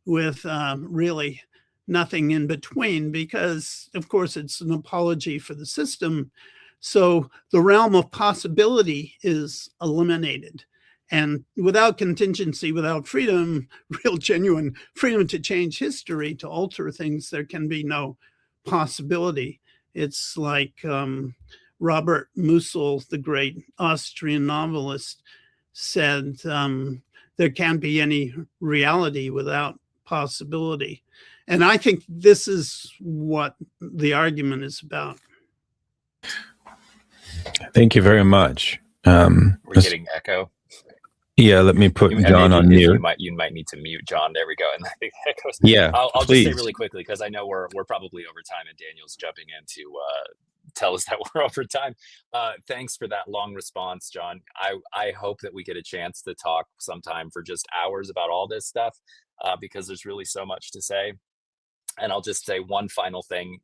with really nothing in between, because of course it's an apology for the system. So the realm of possibility is eliminated. And without contingency, without freedom, real genuine freedom to change history, to alter things, there can be no possibility. It's like Robert Musil, the great Austrian novelist, said, there can't be any reality without possibility. And I think this is what the argument is about. Thank you very much. We're getting echo. Yeah, let me put And John on maybe if mute. you might need to mute John. There we go. And I think that goes. Yeah, I'll just say please. really quickly, because I know we're probably over time, and Daniel's jumping in to tell us that we're over time. Thanks for that long response, John. I hope that we get a chance to talk sometime for just hours about all this stuff, because there's really so much to say. And I'll just say one final thing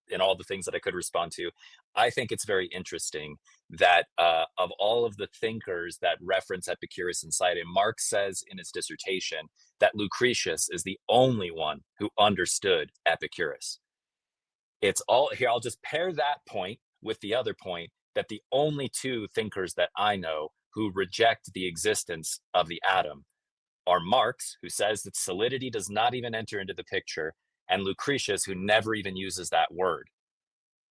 in all the things that I could respond to. I think it's very interesting that of all of the thinkers that reference Epicurus and cite him, Marx says in his dissertation that Lucretius is the only one who understood Epicurus. It's all here. I'll just pair that point with the other point that the only two thinkers that I know who reject the existence of the atom are Marx, who says that solidity does not even enter into the picture, and Lucretius, who never even uses that word.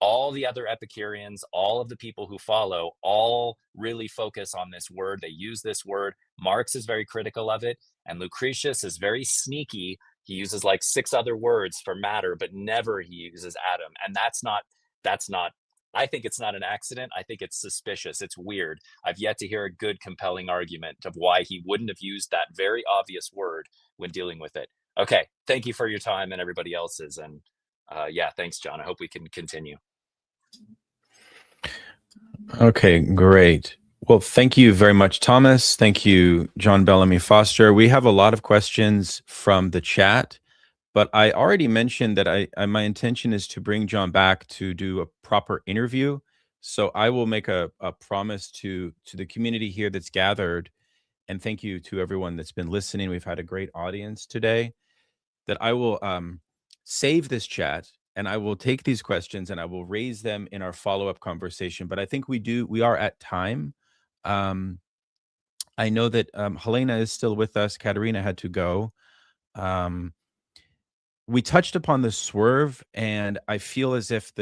All the other Epicureans, all of the people who follow, all really focus on this word. They use this word. Marx is very critical of it, and Lucretius is very sneaky. He uses like 6 other words for matter, but never he uses atom. And that's not, I think it's not an accident. I think it's suspicious. It's weird. I've yet to hear a good, compelling argument of why he wouldn't have used that very obvious word when dealing with it. Okay, thank you for your time and everybody else's. And yeah, thanks, John. I hope we can continue. Okay, great. Well, thank you very much, Thomas. Thank you, John Bellamy Foster. We have a lot of questions from the chat, but I already mentioned that my intention is to bring John back to do a proper interview. So I will make a promise to the community here that's gathered, and thank you to everyone that's been listening. We've had a great audience today, that I will save this chat, and I will take these questions and I will raise them in our follow-up conversation. But I think we are at time. I know that Helena is still with us. Katarina had to go. We touched upon the swerve, and I feel as if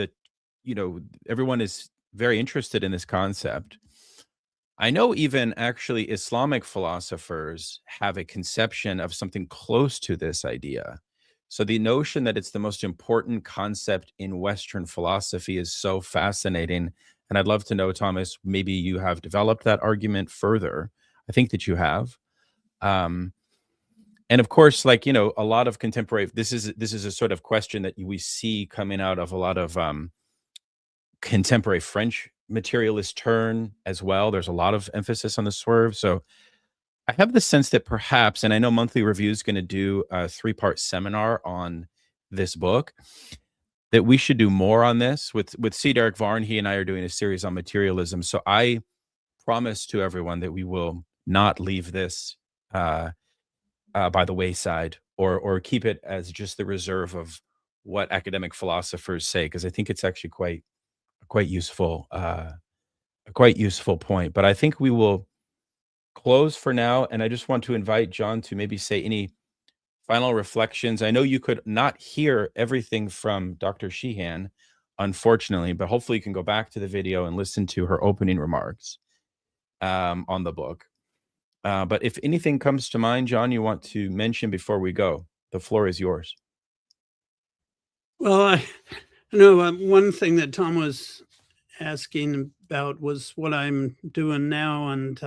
everyone is very interested in this concept. I know even actually Islamic philosophers have a conception of something close to this idea. So the notion that it's the most important concept in Western philosophy is so fascinating. And I'd love to know, Thomas, maybe you have developed that argument further. I think that you have. And of course, a lot of contemporary, this is a sort of question that we see coming out of a lot of contemporary French materialist turn as well. There's a lot of emphasis on the swerve. So I have the sense that perhaps, and I know Monthly Review is going to do a 3-part seminar on this book, that we should do more on this. With C. Derek Varn, he and I are doing a series on materialism. So I promise to everyone that we will not leave this by the wayside, or keep it as just the reserve of what academic philosophers say, because I think it's actually quite useful, a quite useful point. But I think we will close for now, and I just want to invite John to maybe say any final reflections. I know you could not hear everything from Dr. Sheehan, unfortunately, but hopefully you can go back to the video and listen to her opening remarks on the book. But if anything comes to mind, John, you want to mention before we go, the floor is yours. Well, I know one thing that Tom was asking about was what I'm doing now, and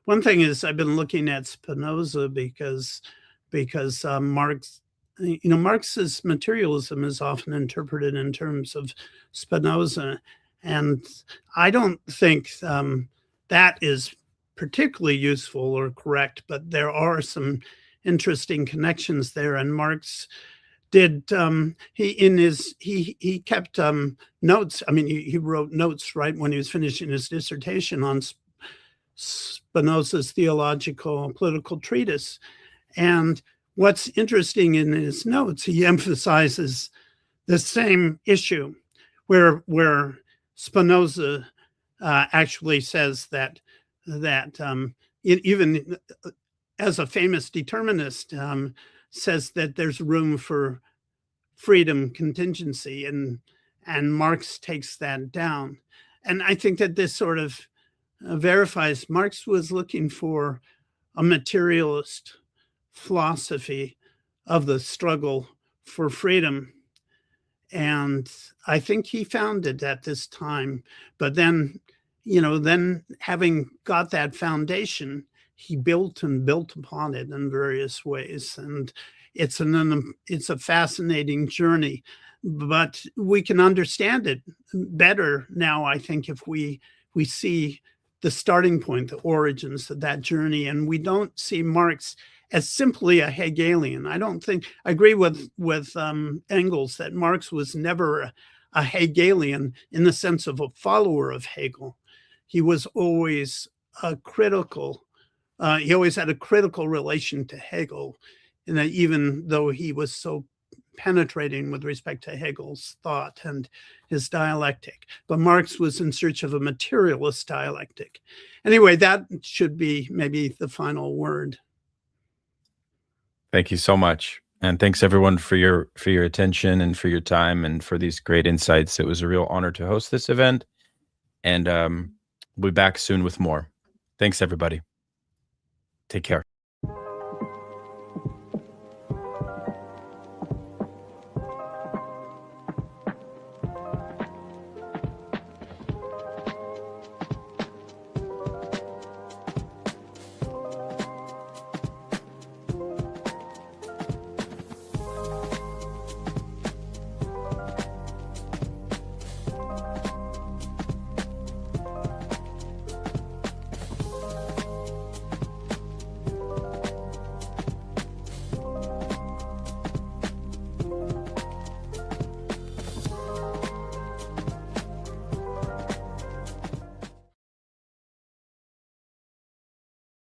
one thing is I've been looking at Spinoza because Marx, Marx's materialism is often interpreted in terms of Spinoza, and I don't think that is particularly useful or correct, but there are some interesting connections there. And Marx did he kept notes. I mean, he wrote notes right when he was finishing his dissertation on Spinoza's theological political treatise. And what's interesting in his notes, he emphasizes the same issue where Spinoza actually says that even as a famous determinist, says that there's room for freedom contingency, and Marx takes that down. And I think that this sort of verifies Marx was looking for a materialist philosophy of the struggle for freedom. And I think he found it at this time. But then, then having got that foundation, he built and built upon it in various ways. And it's a fascinating journey, but we can understand it better now, I think, if we see the starting point, the origins of that journey, and we don't see Marx as simply a Hegelian. I agree with Engels that Marx was never a Hegelian in the sense of a follower of Hegel. He was always he always had a critical relation to Hegel, and that even though he was so penetrating with respect to Hegel's thought and his dialectic. But Marx was in search of a materialist dialectic. Anyway, that should be maybe the final word. Thank you so much. And thanks everyone for your attention and for your time and for these great insights. It was a real honor to host this event. And we'll be back soon with more. Thanks, everybody. Take care.